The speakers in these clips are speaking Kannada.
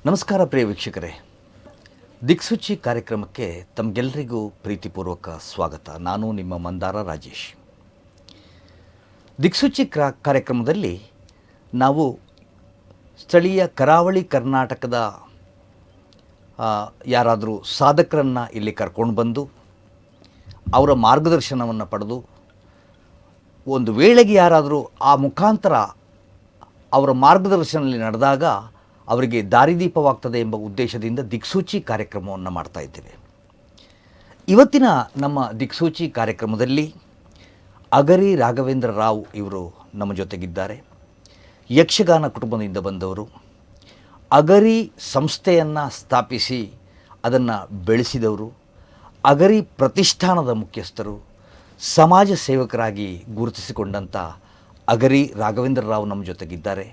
ನಮಸ್ಕಾರ ಪ್ರಿಯ ವೀಕ್ಷಕರೇ, ದಿಕ್ಸೂಚಿ ಕಾರ್ಯಕ್ರಮಕ್ಕೆ ತಮಗೆಲ್ಲರಿಗೂ ಪ್ರೀತಿಪೂರ್ವಕ ಸ್ವಾಗತ. ನಾನು ನಿಮ್ಮ ಮಂದಾರ ರಾಜೇಶ್. ದಿಕ್ಸೂಚಿ ಕಾರ್ಯಕ್ರಮದಲ್ಲಿ ನಾವು ಸ್ಥಳೀಯ ಕರಾವಳಿ ಕರ್ನಾಟಕದ ಯಾರಾದರೂ ಸಾಧಕರನ್ನು ಇಲ್ಲಿ ಕರ್ಕೊಂಡು ಬಂದು ಅವರ ಮಾರ್ಗದರ್ಶನವನ್ನು ಪಡೆದು ಒಂದು ವೇಳೆಗೆ ಯಾರಾದರೂ ಆ ಮುಖಾಂತರ ಅವರ ಮಾರ್ಗದರ್ಶನದಲ್ಲಿ ನಡೆದಾಗ ಅವರಿಗೆ ದಾರಿದೀಪವಾಗ್ತದೆ ಎಂಬ ಉದ್ದೇಶದಿಂದ ದಿಕ್ಸೂಚಿ ಕಾರ್ಯಕ್ರಮವನ್ನು ಮಾಡ್ತಾ ಇದ್ದೇವೆ. ಇವತ್ತಿನ ನಮ್ಮ ದಿಕ್ಸೂಚಿ ಕಾರ್ಯಕ್ರಮದಲ್ಲಿ ಅಗರಿ ರಾಘವೇಂದ್ರ ರಾವ್ ಇವರು ನಮ್ಮ ಜೊತೆಗಿದ್ದಾರೆ. ಯಕ್ಷಗಾನ ಕುಟುಂಬದಿಂದ ಬಂದವರು, ಅಗರಿ ಸಂಸ್ಥೆಯನ್ನು ಸ್ಥಾಪಿಸಿ ಅದನ್ನು ಬೆಳೆಸಿದವರು, ಅಗರಿ ಪ್ರತಿಷ್ಠಾನದ ಮುಖ್ಯಸ್ಥರು, ಸಮಾಜ ಸೇವಕರಾಗಿ ಗುರುತಿಸಿಕೊಂಡಂಥ ಅಗರಿ ರಾಘವೇಂದ್ರ ರಾವ್ ನಮ್ಮ ಜೊತೆಗಿದ್ದಾರೆ.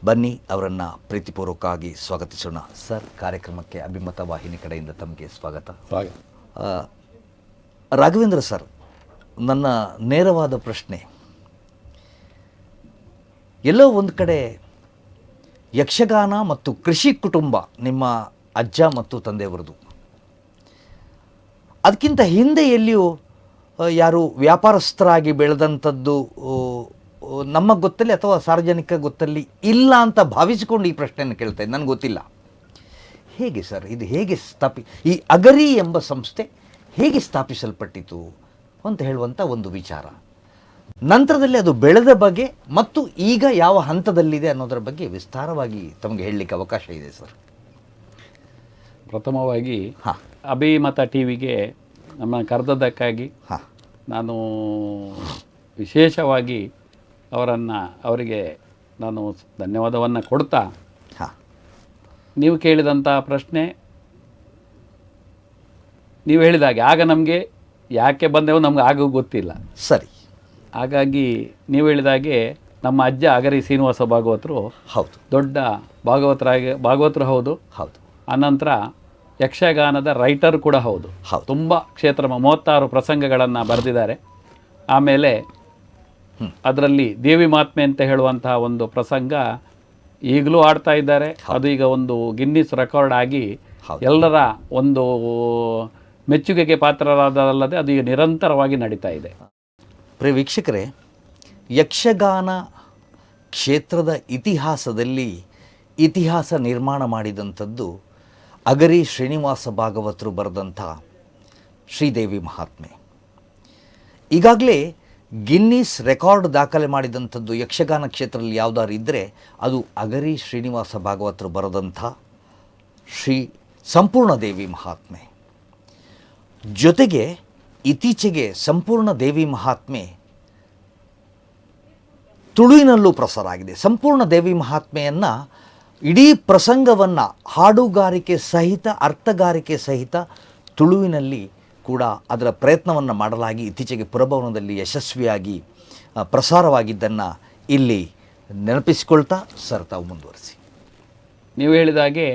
ಬನ್ನಿ, ಅವರನ್ನು ಪ್ರೀತಿಪೂರ್ವಕವಾಗಿ ಸ್ವಾಗತಿಸೋಣ. ಸರ್, ಕಾರ್ಯಕ್ರಮಕ್ಕೆ ಅಭಿಮತ ವಾಹಿನಿ ಕಡೆಯಿಂದ ತಮಗೆ ಸ್ವಾಗತ. ರಾಘವೇಂದ್ರ ಸರ್, ನನ್ನ ನೇರವಾದ ಪ್ರಶ್ನೆ, ಎಲ್ಲೋ ಒಂದು ಕಡೆ ಯಕ್ಷಗಾನ ಮತ್ತು ಕೃಷಿ ಕುಟುಂಬ ನಿಮ್ಮ ಅಜ್ಜ ಮತ್ತು ತಂದೆಯವರದು, ಅದಕ್ಕಿಂತ ಹಿಂದೆ ಎಲ್ಲಿಯೂ ಯಾರು ವ್ಯಾಪಾರಸ್ಥರಾಗಿ ಬೆಳೆದಂಥದ್ದು ನಮ್ಮ ಗೊತ್ತಲ್ಲಿ ಅಥವಾ ಸಾರ್ವಜನಿಕ ಗೊತ್ತಲ್ಲಿ ಇಲ್ಲ ಅಂತ ಭಾವಿಸಿಕೊಂಡು ಈ ಪ್ರಶ್ನೆಯನ್ನು ಕೇಳ್ತಾ ಇದ್ದೆ. ನನಗೆ ಗೊತ್ತಿಲ್ಲ. ಹೇಗೆ ಸರ್ ಇದು ಹೇಗೆ ಈ ಅಗರಿ ಎಂಬ ಸಂಸ್ಥೆ ಹೇಗೆ ಸ್ಥಾಪಿಸಲ್ಪಟ್ಟಿತು ಅಂತ ಹೇಳುವಂಥ ಒಂದು ವಿಚಾರ, ನಂತರದಲ್ಲಿ ಅದು ಬೆಳೆದ ಬಗ್ಗೆ ಮತ್ತು ಈಗ ಯಾವ ಹಂತದಲ್ಲಿದೆ ಅನ್ನೋದರ ಬಗ್ಗೆ ವಿಸ್ತಾರವಾಗಿ ತಮಗೆ ಹೇಳಲಿಕ್ಕೆ ಅವಕಾಶ ಇದೆ ಸರ್. ಪ್ರಥಮವಾಗಿ ಅಭಿಮತ ಟಿ ವಿಗೆ ನಮ್ಮ ಕರೆದದ್ದಕ್ಕಾಗಿ ನಾನು ವಿಶೇಷವಾಗಿ ಅವರಿಗೆ ನಾನು ಧನ್ಯವಾದವನ್ನು ಕೊಡ್ತಾ, ನೀವು ಕೇಳಿದಂಥ ಪ್ರಶ್ನೆ ನೀವು ಹೇಳಿದಾಗೆ ಆಗ ನಮಗೆ ಯಾಕೆ ಬಂದೆವು ನಮ್ಗೆ ಆಗ ಗೊತ್ತಿಲ್ಲ. ಸರಿ. ಹಾಗಾಗಿ ನೀವು ಹೇಳಿದಾಗೆ ನಮ್ಮ ಅಜ್ಜ ಅಗರಿ ಶ್ರೀನಿವಾಸ ಭಾಗವತರು ಹೌದು, ದೊಡ್ಡ ಭಾಗವತರು ಹೌದು. ಅನಂತರ ಯಕ್ಷಗಾನದ ರೈಟರ್ ಕೂಡ ಹೌದು. ತುಂಬ ಕ್ಷೇತ್ರ 36 ಪ್ರಸಂಗಗಳನ್ನು ಬರೆದಿದ್ದಾರೆ. ಆಮೇಲೆ ಅದರಲ್ಲಿ ದೇವಿ ಮಹಾತ್ಮೆ ಅಂತ ಹೇಳುವಂತಹ ಒಂದು ಪ್ರಸಂಗ ಈಗಲೂ ಆಡ್ತಾ ಇದ್ದಾರೆ. ಅದು ಈಗ ಒಂದು ಗಿನ್ನಿಸ್ ರೆಕಾರ್ಡ್ ಆಗಿ ಎಲ್ಲರ ಒಂದು ಮೆಚ್ಚುಗೆಗೆ ಪಾತ್ರರಾದಲ್ಲದೆ ಅದು ಈಗ ನಿರಂತರವಾಗಿ ನಡೀತಾ ಇದೆ. ಪ್ರಿಯ ವೀಕ್ಷಕರೇ, ಯಕ್ಷಗಾನ ಕ್ಷೇತ್ರದ ಇತಿಹಾಸದಲ್ಲಿ ಇತಿಹಾಸ ನಿರ್ಮಾಣ ಮಾಡಿದಂಥದ್ದು ಅಗರಿ ಶ್ರೀನಿವಾಸ ಭಾಗವತರು ಬರೆದಂಥ ಶ್ರೀದೇವಿ ಮಹಾತ್ಮೆ. ಈಗಾಗಲೇ ಗಿನ್ನಿಸ್ ರೆಕಾರ್ಡ್ ದಾಖಲೆ ಮಾಡಿದಂಥದ್ದು ಯಕ್ಷಗಾನ ಕ್ಷೇತ್ರದಲ್ಲಿ ಯಾವುದಾದ್ರು ಇದ್ದರೆ ಅದು ಅಗರಿ ಶ್ರೀನಿವಾಸ ಭಾಗವತರು ಬರೆದಂಥ ಸಂಪೂರ್ಣ ದೇವಿ ಮಹಾತ್ಮೆ. ಜೊತೆಗೆ ಇತ್ತೀಚೆಗೆ ಸಂಪೂರ್ಣ ದೇವಿ ಮಹಾತ್ಮೆ ತುಳುವಿನಲ್ಲೂ ಪ್ರಸಾರ ಆಗಿದೆ. ಸಂಪೂರ್ಣ ದೇವಿ ಮಹಾತ್ಮೆಯನ್ನು ಇಡೀ ಪ್ರಸಂಗವನ್ನು ಹಾಡುಗಾರಿಕೆ ಸಹಿತ ಅರ್ಥಗಾರಿಕೆ ಸಹಿತ ತುಳುವಿನಲ್ಲಿ ಕೂಡ ಅದರ ಪ್ರಯತ್ನವನ್ನು ಮಾಡಲಾಗಿ ಇತ್ತೀಚೆಗೆ ಪುರಭವನದಲ್ಲಿ ಯಶಸ್ವಿಯಾಗಿ ಪ್ರಸಾರವಾಗಿದ್ದನ್ನು ಇಲ್ಲಿ ನೆನಪಿಸಿಕೊಳ್ತಾ ಸರ್ ತಾವು ಮುಂದುವರಿಸಿ. ನೀವು ಹೇಳಿದಾಗೆ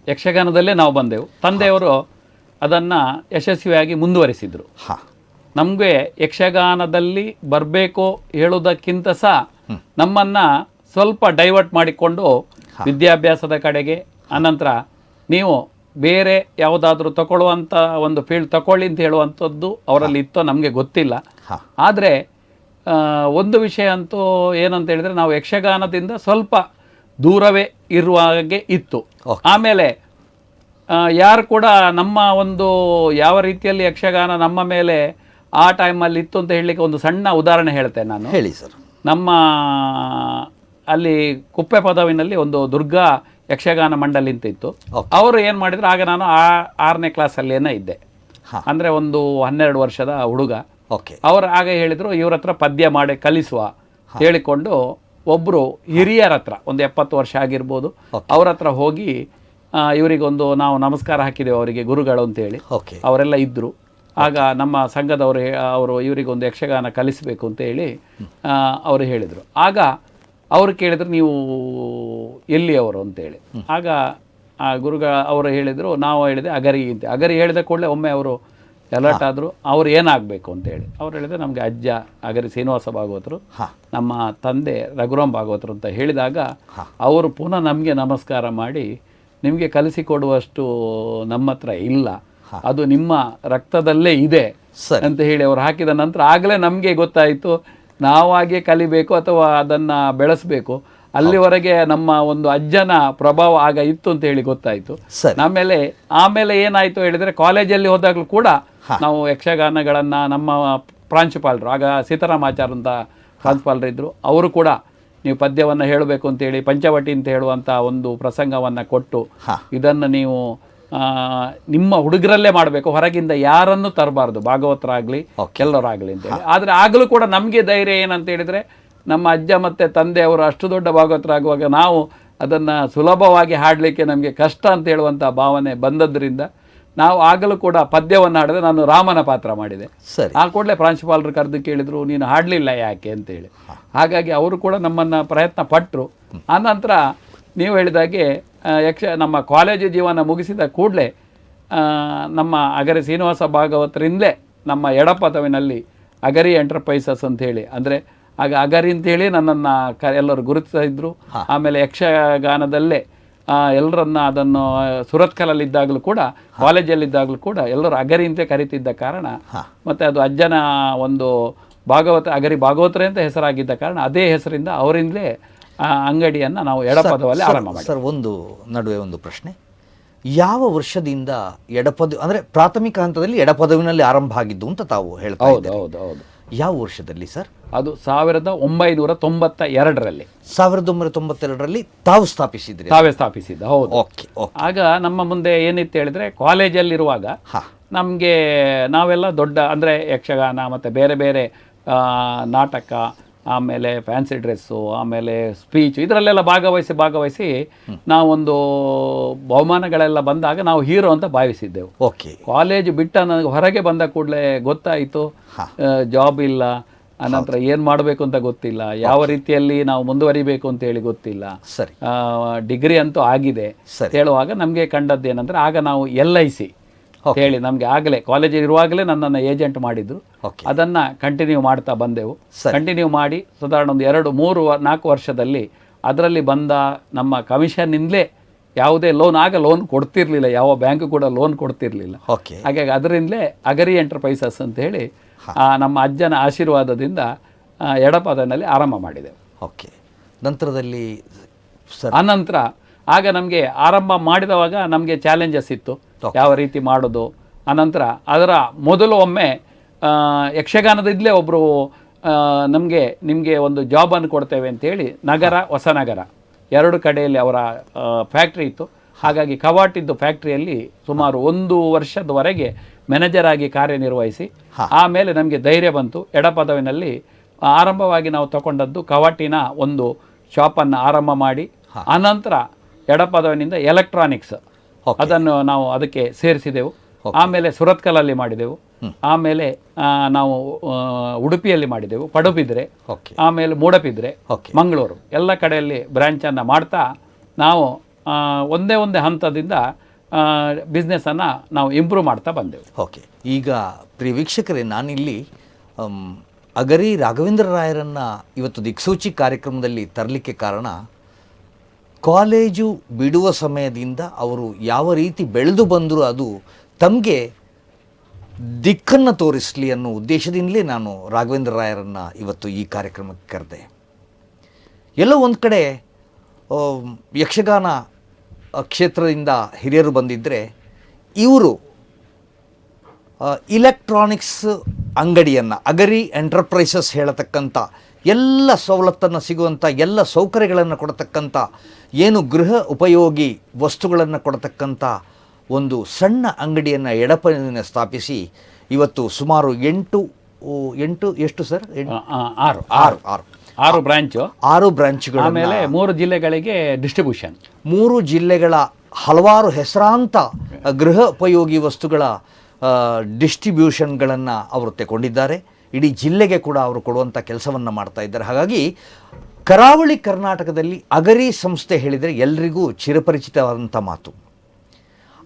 ಯಕ್ಷಗಾನದಲ್ಲೇ ನಾವು ಬಂದೆವು. ತಂದೆಯವರು ಅದನ್ನು ಯಶಸ್ವಿಯಾಗಿ ಮುಂದುವರಿಸಿದರು. ನಮಗೆ ಯಕ್ಷಗಾನದಲ್ಲಿ ಬರಬೇಕು ಹೇಳೋದಕ್ಕಿಂತ ಸಹ ನಮ್ಮನ್ನು ಸ್ವಲ್ಪ ಡೈವರ್ಟ್ ಮಾಡಿಕೊಂಡು ವಿದ್ಯಾಭ್ಯಾಸದ ಕಡೆಗೆ, ಅನಂತರ ನೀವು ಬೇರೆ ಯಾವುದಾದ್ರೂ ತಗೊಳ್ಳುವಂಥ ಒಂದು ಫೀಲ್ಡ್ ತಗೊಳ್ಳಿ ಅಂತ ಹೇಳುವಂಥದ್ದು ಅವರಲ್ಲಿ ಇತ್ತೋ ನಮಗೆ ಗೊತ್ತಿಲ್ಲ. ಆದರೆ ಒಂದು ವಿಷಯ ಅಂತೂ ಏನಂತ ಹೇಳಿದರೆ, ನಾವು ಯಕ್ಷಗಾನದಿಂದ ಸ್ವಲ್ಪ ದೂರವೇ ಇರುವ ಹಾಗೆ ಇತ್ತು. ಆಮೇಲೆ ಯಾರು ಕೂಡ ನಮ್ಮ ಒಂದು ಯಾವ ರೀತಿಯಲ್ಲಿ ಯಕ್ಷಗಾನ ನಮ್ಮ ಮೇಲೆ ಆ ಟೈಮಲ್ಲಿ ಇತ್ತು ಅಂತ ಹೇಳಲಿಕ್ಕೆ ಒಂದು ಸಣ್ಣ ಉದಾಹರಣೆ ಹೇಳ್ತೇನೆ ನಾನು. ಹೇಳಿ ಸರ್. ನಮ್ಮ ಅಲ್ಲಿ ಕುಪ್ಪೆ ಪದವಿನಲ್ಲಿ ಒಂದು ದುರ್ಗಾ ಯಕ್ಷಗಾನ ಮಂಡಳಿ ಅಂತ ಇತ್ತು. ಅವರು ಏನು ಮಾಡಿದ್ರು, ಆಗ ನಾನು 6ನೇ ಕ್ಲಾಸಲ್ಲೇನೇ ಇದ್ದೆ, ಅಂದರೆ ಒಂದು 12 ವರ್ಷದ ಹುಡುಗ. ಅವರು ಆಗ ಹೇಳಿದರು, ಇವ್ರ ಹತ್ರ ಪದ್ಯ ಮಾಡಿ ಕಲಿಸುವ ಹೇಳಿಕೊಂಡು ಒಬ್ಬರು ಹಿರಿಯರ ಹತ್ರ, ಒಂದು 70 ವರ್ಷ ಆಗಿರ್ಬೋದು, ಅವ್ರ ಹತ್ರ ಹೋಗಿ ಇವರಿಗೊಂದು ನಾವು ನಮಸ್ಕಾರ ಹಾಕಿದ್ದೇವೆ ಅವರಿಗೆ, ಗುರುಗಳು ಅಂತೇಳಿ ಅವರೆಲ್ಲ ಇದ್ದರು. ಆಗ ನಮ್ಮ ಸಂಘದವರು ಇವರಿಗೊಂದು ಯಕ್ಷಗಾನ ಕಲಿಸಬೇಕು ಅಂತೇಳಿ ಅವರು ಹೇಳಿದರು. ಆಗ ಅವರು ಕೇಳಿದ್ರು, ನೀವು ಎಲ್ಲಿಯವರು ಅಂತೇಳಿ. ಆಗ ಆ ಅವರು ಹೇಳಿದರು, ನಾವು ಹೇಳಿದೆ ಅಗರಿ ಅಂತ. ಅಗರಿ ಹೇಳಿದ ಕೂಡಲೇ ಒಮ್ಮೆ ಅವರು ಅಲರ್ಟ್ ಆದರು. ಅವ್ರು ಏನಾಗಬೇಕು ಅಂತೇಳಿ ಅವ್ರು ಹೇಳಿದ್ರೆ, ನಮಗೆ ಅಜ್ಜ ಅಗರಿ ಶ್ರೀನಿವಾಸ ಭಾಗವತರು, ನಮ್ಮ ತಂದೆ ರಘುರಾಮ್ ಭಾಗವತರು ಅಂತ ಹೇಳಿದಾಗ ಅವರು ಪುನಃ ನಮಗೆ ನಮಸ್ಕಾರ ಮಾಡಿ ನಿಮಗೆ ಕಲಿಸಿಕೊಡುವಷ್ಟು ನಮ್ಮ ಹತ್ರ ಇಲ್ಲ, ಅದು ನಿಮ್ಮ ರಕ್ತದಲ್ಲೇ ಇದೆ ಸರಿ. ಅಂತ ಹೇಳಿ ಅವ್ರು ಹಾಕಿದ ನಂತರ ಆಗಲೇ ನಮಗೆ ಗೊತ್ತಾಯಿತು ನಾವು ಹಾಗೆ ಕಲಿಬೇಕು ಅಥವಾ ಅದನ್ನು ಬೆಳೆಸಬೇಕು. ಅಲ್ಲಿವರೆಗೆ ನಮ್ಮ ಒಂದು ಅಜ್ಜನ ಪ್ರಭಾವ ಆಗ ಇತ್ತು ಅಂತ ಹೇಳಿ ಗೊತ್ತಾಯಿತು. ಸರಿ. ಆಮೇಲೆ ಏನಾಯಿತು ಹೇಳಿದರೆ, ಕಾಲೇಜಲ್ಲಿ ಹೋದಾಗಲೂ ಕೂಡ ನಾವು ಯಕ್ಷಗಾನಗಳನ್ನು ನಮ್ಮ ಪ್ರಾಂಶುಪಾಲರು, ಆಗ ಸೀತಾರಾಮಾಚಾರ್ ಅಂತ ಪ್ರಾಂಶುಪಾಲರಿದ್ದರು, ಅವರು ಕೂಡ ನೀವು ಪದ್ಯವನ್ನು ಹೇಳಬೇಕು ಅಂತೇಳಿ ಪಂಚವಟಿ ಅಂತ ಹೇಳುವಂಥ ಒಂದು ಪ್ರಸಂಗವನ್ನು ಕೊಟ್ಟು, ಇದನ್ನು ನೀವು ನಿಮ್ಮ ಹುಡುಗರಲ್ಲೇ ಮಾಡಬೇಕು, ಹೊರಗಿಂದ ಯಾರನ್ನು ತರಬಾರ್ದು, ಭಾಗವತರಾಗಲಿ ಕೆಲವರಾಗಲಿ ಅಂತೇಳಿ. ಆದರೆ ಆಗಲೂ ಕೂಡ ನಮಗೆ ಧೈರ್ಯ ಏನಂತ ಹೇಳಿದರೆ, ನಮ್ಮ ಅಜ್ಜ ಮತ್ತು ತಂದೆ ಅವರು ಅಷ್ಟು ದೊಡ್ಡ ಭಾಗವತರಾಗುವಾಗ ನಾವು ಅದನ್ನು ಸುಲಭವಾಗಿ ಹಾಡಲಿಕ್ಕೆ ನಮಗೆ ಕಷ್ಟ ಅಂತ ಹೇಳುವಂಥ ಭಾವನೆ ಬಂದದ್ರಿಂದ ನಾವು ಆಗಲೂ ಕೂಡ ಪದ್ಯವನ್ನು ಹಾಡಿದ್ರೆ ನಾನು ರಾಮನ ಪಾತ್ರ ಮಾಡಿದೆ. ಆ ಕೂಡಲೇ ಪ್ರಾಂಶುಪಾಲರು ಕರೆದು ಕೇಳಿದರು, ನೀನು ಹಾಡಲಿಲ್ಲ ಯಾಕೆ ಅಂತೇಳಿ. ಹಾಗಾಗಿ ಅವರು ಕೂಡ ನಮ್ಮನ್ನು ಪ್ರಯತ್ನ ಪಟ್ಟರು. ಆನಂತರ ನೀವು ಹೇಳಿದಾಗೆ ನಮ್ಮ ಕಾಲೇಜು ಜೀವನ ಮುಗಿಸಿದ ಕೂಡಲೇ ನಮ್ಮ ಅಗರಿ ಶ್ರೀನಿವಾಸ ಭಾಗವತರಿಂದಲೇ ನಮ್ಮ ಎಡಪದವಿನಲ್ಲಿ ಅಗರಿ ಎಂಟರ್ಪ್ರೈಸಸ್ ಅಂಥೇಳಿ, ಅಂದರೆ ಆಗ ಅಗರಿ ಅಂತೇಳಿ ನನ್ನನ್ನು ಎಲ್ಲರೂ ಗುರುತಿಸ್ತಾ ಇದ್ದರು. ಆಮೇಲೆ ಯಕ್ಷಗಾನದಲ್ಲೇ ಎಲ್ಲರನ್ನ ಅದನ್ನು ಸುರತ್ಕಲಲ್ಲಿದ್ದಾಗಲೂ ಕೂಡ, ಕಾಲೇಜಲ್ಲಿದ್ದಾಗಲೂ ಕೂಡ ಎಲ್ಲರೂ ಅಗರಿ ಅಂತ ಕರಿತಿದ್ದ ಕಾರಣ, ಮತ್ತು ಅದು ಅಜ್ಜನ ಒಂದು ಅಗರಿ ಭಾಗವತರೇ ಅಂತ ಹೆಸರಾಗಿದ್ದ ಕಾರಣ ಅದೇ ಹೆಸರಿಂದ ಅವರಿಂದಲೇ ಅಂಗಡಿಯನ್ನು ನಾವು ಎಡಪದವಲ್ಲಿ ಆರಂಭ ಮಾಡಿ. ಸರ್, ಒಂದು ನಡುವೆ ಒಂದು ಪ್ರಶ್ನೆ, ಯಾವ ವರ್ಷದಿಂದ ಅಂದರೆ ಪ್ರಾಥಮಿಕ ಹಂತದಲ್ಲಿ ಎಡಪದವಿನಲ್ಲಿ ಆರಂಭ ಆಗಿದ್ದು ಅಂತ ತಾವು ಹೇಳ್ತಾ ಇದ್ದೀರಿ? ಹೌದು. ಯಾವ ವರ್ಷದಲ್ಲಿ ಸರ್? ಅದು 1992ರಲ್ಲಿ. 1992ರಲ್ಲಿ ತಾವು ಸ್ಥಾಪಿಸಿದ್ರಿ? ತಾವೇ ಸ್ಥಾಪಿಸಿದ್ದು, ಹೌದು. ಓಕೆ. ಆಗ ನಮ್ಮ ಮುಂದೆ ಏನಿತ್ತು ಹೇಳಿದ್ರೆ, ಕಾಲೇಜಲ್ಲಿರುವಾಗ ನಮಗೆ ನಾವೆಲ್ಲ ದೊಡ್ಡ ಅಂದರೆ ಯಕ್ಷಗಾನ ಮತ್ತು ಬೇರೆ ಬೇರೆ ನಾಟಕ, ಆಮೇಲೆ ಫ್ಯಾನ್ಸಿ ಡ್ರೆಸ್ಸು, ಆಮೇಲೆ ಸ್ಪೀಚ್, ಇದರಲ್ಲೆಲ್ಲ ಭಾಗವಹಿಸಿ ನಾವೊಂದು ಬಹುಮಾನಗಳೆಲ್ಲ ಬಂದಾಗ ನಾವು ಹೀರೋ ಅಂತ ಭಾವಿಸಿದ್ದೆವು. ಓಕೆ. ಕಾಲೇಜು ಬಿಟ್ಟ ನನಗೆ ಹೊರಗೆ ಬಂದ ಕೂಡಲೇ ಗೊತ್ತಾಯಿತು ಜಾಬ್ ಇಲ್ಲ, ಅನಂತರ ಏನು ಮಾಡಬೇಕು ಅಂತ ಗೊತ್ತಿಲ್ಲ, ಯಾವ ರೀತಿಯಲ್ಲಿ ನಾವು ಮುಂದುವರಿಬೇಕು ಅಂತ ಹೇಳಿ ಗೊತ್ತಿಲ್ಲ. ಸರಿ. ಡಿಗ್ರಿ ಅಂತೂ ಆಗಿದೆ ಹೇಳುವಾಗ ನಮಗೆ ಕಂಡದ್ದು ಏನಂದರೆ, ಆಗ ನಾವು LIC ಹೇಳಿ ನಮಗೆ ಆಗಲೇ ಕಾಲೇಜಲ್ಲಿ ಇರುವಾಗಲೇ ನನ್ನನ್ನು ಏಜೆಂಟ್ ಮಾಡಿದ್ರು. ಅದನ್ನು ಕಂಟಿನ್ಯೂ ಮಾಡ್ತಾ ಬಂದೆವು. ಕಂಟಿನ್ಯೂ ಮಾಡಿ ಸಾಧಾರಣ ಒಂದು 2-3-4 ವರ್ಷದಲ್ಲಿ ಅದರಲ್ಲಿ ಬಂದ ನಮ್ಮ ಕಮಿಷನ್ನಿಂದಲೇ ಯಾವುದೇ ಲೋನ್ ಕೊಡ್ತಿರ್ಲಿಲ್ಲ, ಯಾವ ಬ್ಯಾಂಕು ಕೂಡ ಲೋನ್ ಕೊಡ್ತಿರ್ಲಿಲ್ಲ. ಹಾಗಾಗಿ ಅದರಿಂದಲೇ ಅಗರಿ ಎಂಟರ್ಪ್ರೈಸಸ್ ಅಂತ ಹೇಳಿ ನಮ್ಮ ಅಜ್ಜನ ಆಶೀರ್ವಾದದಿಂದ ಎಡಪದನಲ್ಲಿ ಆರಂಭ ಮಾಡಿದೆವು. ಓಕೆ. ನಂತರದಲ್ಲಿ ಅನಂತರ ಆಗ ನಮಗೆ ಆರಂಭ ಮಾಡಿದವಾಗ ನಮಗೆ ಚಾಲೆಂಜಸ್ ಇತ್ತು, ಯಾವ ರೀತಿ ಮಾಡೋದು. ಅನಂತರ ಅದರ ಮೊದಲು ಒಮ್ಮೆ ಯಕ್ಷಗಾನದಿಂದಲೇ ಒಬ್ಬರು ನಿಮಗೆ ಒಂದು ಜಾಬನ್ನು ಕೊಡ್ತೇವೆ ಅಂತೇಳಿ ಹೊಸನಗರ 2 ಕಡೆಯಲ್ಲಿ ಅವರ ಫ್ಯಾಕ್ಟ್ರಿ ಇತ್ತು. ಹಾಗಾಗಿ ಕವಾಟಿದ್ದು ಫ್ಯಾಕ್ಟ್ರಿಯಲ್ಲಿ ಸುಮಾರು 1 ವರ್ಷದವರೆಗೆ ಮ್ಯಾನೇಜರ್ ಆಗಿ ಕಾರ್ಯನಿರ್ವಹಿಸಿ, ಆಮೇಲೆ ನಮಗೆ ಧೈರ್ಯ ಬಂತು. ಎಡಪದವಿನಲ್ಲಿ ಆರಂಭವಾಗಿ ನಾವು ತಗೊಂಡದ್ದು ಕವಾಟಿನ ಒಂದು ಶಾಪನ್ನು ಆರಂಭ ಮಾಡಿ, ಆನಂತರ ಎಡಪದವಿನಿಂದ ಎಲೆಕ್ಟ್ರಾನಿಕ್ಸ್ ಅದನ್ನು ನಾವು ಅದಕ್ಕೆ ಸೇರಿಸಿದೆವು. ಆಮೇಲೆ ಸುರತ್ಕಲಲ್ಲಿ ಮಾಡಿದೆವು, ಆಮೇಲೆ ನಾವು ಉಡುಪಿಯಲ್ಲಿ ಮಾಡಿದೆವು, ಪಡುಬಿದ್ರೆ, ಆಮೇಲೆ ಮೂಡಬಿದ್ರೆ, ಮಂಗಳೂರು, ಎಲ್ಲ ಕಡೆಯಲ್ಲಿ ಬ್ರ್ಯಾಂಚನ್ನು ಮಾಡ್ತಾ ನಾವು ಒಂದೇ ಹಂತದಿಂದ ಬಿಸ್ನೆಸ್ಸನ್ನು ನಾವು ಇಂಪ್ರೂವ್ ಮಾಡ್ತಾ ಬಂದೆವು. ಓಕೆ. ಈಗ ಪ್ರಿಯ ವೀಕ್ಷಕರೇ, ನಾನಿಲ್ಲಿ ಅಗರಿ ರಾಘವೇಂದ್ರ ರಾಯರನ್ನು ಇವತ್ತು ದಿಕ್ಸೂಚಿ ಕಾರ್ಯಕ್ರಮದಲ್ಲಿ ತರಲಿಕ್ಕೆ ಕಾರಣ, ಕಾಲೇಜು ಬಿಡುವ ಸಮಯದಿಂದ ಅವರು ಯಾವ ರೀತಿ ಬೆಳೆದು ಬಂದರೂ ಅದು ತಮಗೆ ದಿಕ್ಕನ್ನು ತೋರಿಸಲಿ ಅನ್ನೋ ಉದ್ದೇಶದಿಂದಲೇ ನಾನು ರಾಘವೇಂದ್ರ ರಾಯರನ್ನು ಇವತ್ತು ಈ ಕಾರ್ಯಕ್ರಮಕ್ಕೆ ಕರೆದೆ. ಎಲ್ಲೋ ಒಂದು ಕಡೆ ಯಕ್ಷಗಾನ ಕ್ಷೇತ್ರದಿಂದ ಹಿರಿಯರು ಬಂದಿದ್ದರೆ, ಇವರು ಇಲೆಕ್ಟ್ರಾನಿಕ್ಸ್ ಅಂಗಡಿಯನ್ನು, ಅಗರಿ ಎಂಟರ್ಪ್ರೈಸಸ್ ಹೇಳತಕ್ಕಂಥ ಎಲ್ಲ ಸವಲತ್ತನ್ನು ಸಿಗುವಂಥ, ಎಲ್ಲ ಸೌಕರ್ಯಗಳನ್ನು ಕೊಡತಕ್ಕಂಥ, ಏನು ಗೃಹ ಉಪಯೋಗಿ ವಸ್ತುಗಳನ್ನು ಕೊಡತಕ್ಕಂಥ ಒಂದು ಸಣ್ಣ ಅಂಗಡಿಯನ್ನು ಎಡಪದಿನ ಸ್ಥಾಪಿಸಿ ಇವತ್ತು ಸುಮಾರು 8 ಎಷ್ಟು ಸರ್? 6 ಬ್ರಾಂಚು, 6 ಬ್ರಾಂಚ್ಗಳು, ಆಮೇಲೆ 3 ಜಿಲ್ಲೆಗಳಿಗೆ ಡಿಸ್ಟ್ರಿಬ್ಯೂಷನ್, 3 ಜಿಲ್ಲೆಗಳ ಹಲವಾರು ಹೆಸರಾಂತ ಗೃಹ ಉಪಯೋಗಿ ವಸ್ತುಗಳ ಡಿಸ್ಟ್ರಿಬ್ಯೂಷನ್ಗಳನ್ನು ಅವರು ತಗೊಂಡಿದ್ದಾರೆ. ಇಡೀ ಜಿಲ್ಲೆಗೆ ಕೂಡ ಅವರು ಕೊಡುವಂಥ ಕೆಲಸವನ್ನು ಮಾಡ್ತಾ ಇದ್ದಾರೆ. ಹಾಗಾಗಿ ಕರಾವಳಿ ಕರ್ನಾಟಕದಲ್ಲಿ ಅಗರಿ ಸಂಸ್ಥೆ ಹೇಳಿದರೆ ಎಲ್ರಿಗೂ ಚಿರಪರಿಚಿತವಾದಂಥ ಮಾತು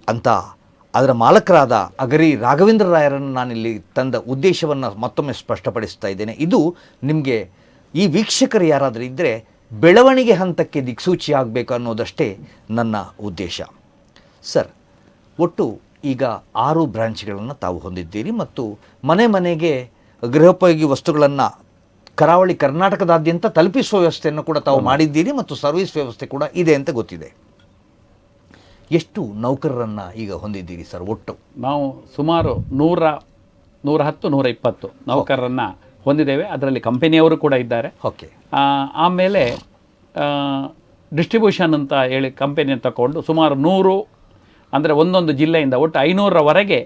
ಅಂತ. ಅದರ ಮಾಲಕರಾದ ಅಗರಿ ರಾಘವೇಂದ್ರ ರಾಯರನ್ನು ನಾನಿಲ್ಲಿ ತಂದ ಉದ್ದೇಶವನ್ನು ಮತ್ತೊಮ್ಮೆ ಸ್ಪಷ್ಟಪಡಿಸ್ತಾ ಇದ್ದೇನೆ. ಇದು ನಿಮಗೆ, ಈ ವೀಕ್ಷಕರು ಯಾರಾದರೂ ಇದ್ದರೆ, ಬೆಳವಣಿಗೆ ಹಂತಕ್ಕೆ ದಿಕ್ಸೂಚಿ ಆಗಬೇಕು ಅನ್ನೋದಷ್ಟೇ ನನ್ನ ಉದ್ದೇಶ. ಸರ್, ಒಟ್ಟು ಈಗ 6 ಬ್ರಾಂಚ್ಗಳನ್ನು ತಾವು ಹೊಂದಿದ್ದೀರಿ ಮತ್ತು ಮನೆ ಮನೆಗೆ ಗೃಹೋಪಯೋಗಿ ವಸ್ತುಗಳನ್ನು ಕರಾವಳಿ ಕರ್ನಾಟಕದಾದ್ಯಂತ ತಲುಪಿಸುವ ವ್ಯವಸ್ಥೆಯನ್ನು ಕೂಡ ತಾವು ಮಾಡಿದ್ದೀರಿ ಮತ್ತು ಸರ್ವಿಸ್ ವ್ಯವಸ್ಥೆ ಕೂಡ ಇದೆ ಅಂತ ಗೊತ್ತಿದೆ. ಎಷ್ಟು ನೌಕರರನ್ನು ಈಗ ಹೊಂದಿದ್ದೀರಿ ಸರ್ ಒಟ್ಟು? ನಾವು ಸುಮಾರು 110-120 ನೌಕರರನ್ನು ಹೊಂದಿದ್ದೇವೆ. ಅದರಲ್ಲಿ ಕಂಪನಿಯವರು ಕೂಡ ಇದ್ದಾರೆ. ಓಕೆ. ಆಮೇಲೆ ಡಿಸ್ಟ್ರಿಬ್ಯೂಷನ್ ಅಂತ ಹೇಳಿ ಕಂಪನಿಯನ್ನು ತಗೊಂಡು ಸುಮಾರು 100, ಅಂದರೆ ಒಂದೊಂದು ಜಿಲ್ಲೆಯಿಂದ ಒಟ್ಟು 500ರವರೆಗೆ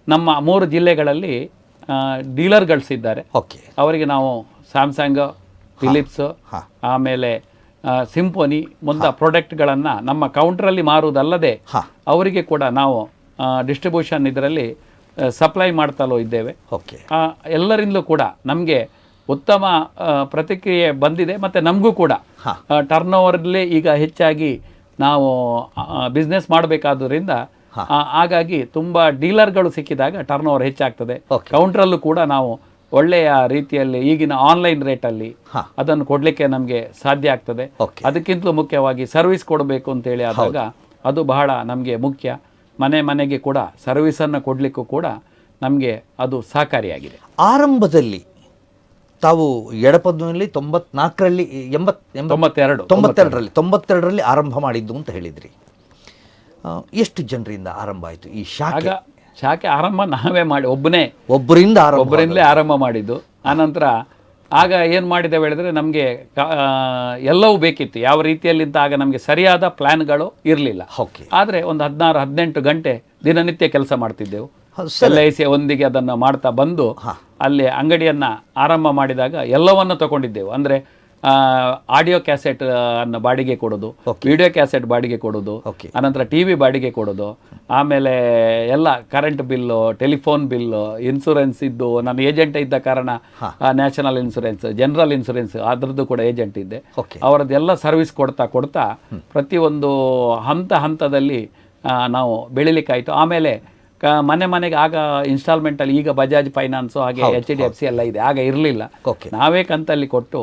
ನಮ್ಮ 3 ಜಿಲ್ಲೆಗಳಲ್ಲಿ ಡೀಲರ್ಗಳಿದ್ದಾರೆ. ಓಕೆ. ಅವರಿಗೆ ನಾವು ಸ್ಯಾಮ್ಸಂಗ್, ಫಿಲಿಪ್ಸ್, ಆಮೇಲೆ ಸಿಂಫೋನಿ ಮುಂತಾದ ಪ್ರಾಡಕ್ಟ್ಗಳನ್ನು ನಮ್ಮ ಕೌಂಟ್ರಲ್ಲಿ ಮಾರುವುದಲ್ಲದೆ ಅವರಿಗೆ ಕೂಡ ನಾವು ಡಿಸ್ಟ್ರಿಬ್ಯೂಷನ್ ಇದರಲ್ಲಿ ಸಪ್ಲೈ ಮಾಡ್ತಲೂ ಇದ್ದೇವೆ. ಓಕೆ. ಎಲ್ಲರಿಂದಲೂ ಕೂಡ ನಮಗೆ ಉತ್ತಮ ಪ್ರತಿಕ್ರಿಯೆ ಬಂದಿದೆ. ಮತ್ತು ನಮಗೂ ಕೂಡ ಟರ್ನ್ ಓವರ್ಲಿ ಈಗ ಹೆಚ್ಚಾಗಿ ನಾವು ಬಿಸ್ನೆಸ್ ಮಾಡಬೇಕಾದ್ರಿಂದ ಹಾಗಾಗಿ ತುಂಬ ಡೀಲರ್ಗಳು ಸಿಕ್ಕಿದಾಗ ಟರ್ನ್ ಓವರ್ ಹೆಚ್ಚಾಗ್ತದೆ. ಕೌಂಟ್ರಲ್ಲೂ ಕೂಡ ನಾವು ಒಳ್ಳೆಯ ರೀತಿಯಲ್ಲಿ ಈಗಿನ ಆನ್ಲೈನ್ ರೇಟಲ್ಲಿ ಅದನ್ನು ಕೊಡಲಿಕ್ಕೆ ನಮಗೆ ಸಾಧ್ಯ ಆಗ್ತದೆ. ಅದಕ್ಕಿಂತಲೂ ಮುಖ್ಯವಾಗಿ ಸರ್ವಿಸ್ ಕೊಡಬೇಕು ಅಂತೇಳಿ ಆದಾಗ ಅದು ಬಹಳ ನಮಗೆ ಮುಖ್ಯ. ಮನೆ ಮನೆಗೆ ಕೂಡ ಸರ್ವಿಸನ್ನು ಕೊಡಲಿಕ್ಕೂ ಕೂಡ ನಮಗೆ ಅದು ಸಹಕಾರಿಯಾಗಿದೆ. ಆರಂಭದಲ್ಲಿ ತಾವು ಎಡಪದವಿನಲ್ಲಿ 94ರಲ್ಲಿ 92ರಲ್ಲಿ ಆರಂಭ ಮಾಡಿದ್ದು ಅಂತ ಹೇಳಿದ್ರಿ. ಎಷ್ಟು ಜನರಿಂದ ಆರಂಭ ಆಯಿತು ಈ ಶಾಖೆ? ಶಾಖೆ ಆರಂಭ ನಾವೇ ಮಾಡಿ ಒಬ್ಬರಿಂದಲೇ ಆರಂಭ ಮಾಡಿದ್ದು. ಆನಂತರ ಆಗ ಏನು ಮಾಡಿದ್ದೇವೆ ಹೇಳಿದ್ರೆ ನಮಗೆ ಎಲ್ಲವೂ ಬೇಕಿತ್ತು. ಯಾವ ರೀತಿಯಲ್ಲಿಂತ ಆಗ ನಮಗೆ ಸರಿಯಾದ ಪ್ಲ್ಯಾನ್ಗಳು ಇರಲಿಲ್ಲ. ಆದರೆ ಒಂದು 16-18 ಗಂಟೆ ದಿನನಿತ್ಯ ಕೆಲಸ ಮಾಡ್ತಿದ್ದೆವು. LIC ಒಂದಿಗೆ ಅದನ್ನು ಮಾಡ್ತಾ ಬಂದು ಅಲ್ಲಿ ಅಂಗಡಿಯನ್ನು ಆರಂಭ ಮಾಡಿದಾಗ ಎಲ್ಲವನ್ನು ತಗೊಂಡಿದ್ದೆವು. ಅಂದರೆ ಆಡಿಯೋ ಕ್ಯಾಸೆಟ್ ಅನ್ನು ಬಾಡಿಗೆ ಕೊಡೋದು, ವಿಡಿಯೋ ಕ್ಯಾಸೆಟ್ ಬಾಡಿಗೆ ಕೊಡೋದು, ಅನಂತರ TV ಬಾಡಿಗೆ ಕೊಡೋದು, ಆಮೇಲೆ ಎಲ್ಲ current bill, telephone bill, insurance ಇದ್ದು ನಾನು ಏಜೆಂಟ್ ಇದ್ದ ಕಾರಣ ನ್ಯಾಷನಲ್ ಇನ್ಶೂರೆನ್ಸ್, ಜನರಲ್ ಇನ್ಶೂರೆನ್ಸ್ ಅದರದ್ದು ಕೂಡ ಏಜೆಂಟ್ ಇದ್ದೆ. ಅವರದ್ದೆಲ್ಲ ಸರ್ವಿಸ್ ಕೊಡ್ತಾ ಪ್ರತಿಯೊಂದು ಹಂತದಲ್ಲಿ ನಾವು ಬೆಳಿಲಿಕ್ಕಾಯಿತು. ಆಮೇಲೆ ಮನೆ ಮನೆಗೆ ಆಗ ಇನ್ಸ್ಟಾಲ್ಮೆಂಟಲ್ಲಿ, ಈಗ ಬಜಾಜ್ ಫೈನಾನ್ಸು ಹಾಗೆ HDFC ಎಲ್ಲ ಇದೆ, ಆಗ ಇರಲಿಲ್ಲ. ನಾವೇ ಕಂತಲ್ಲಿ ಕೊಟ್ಟು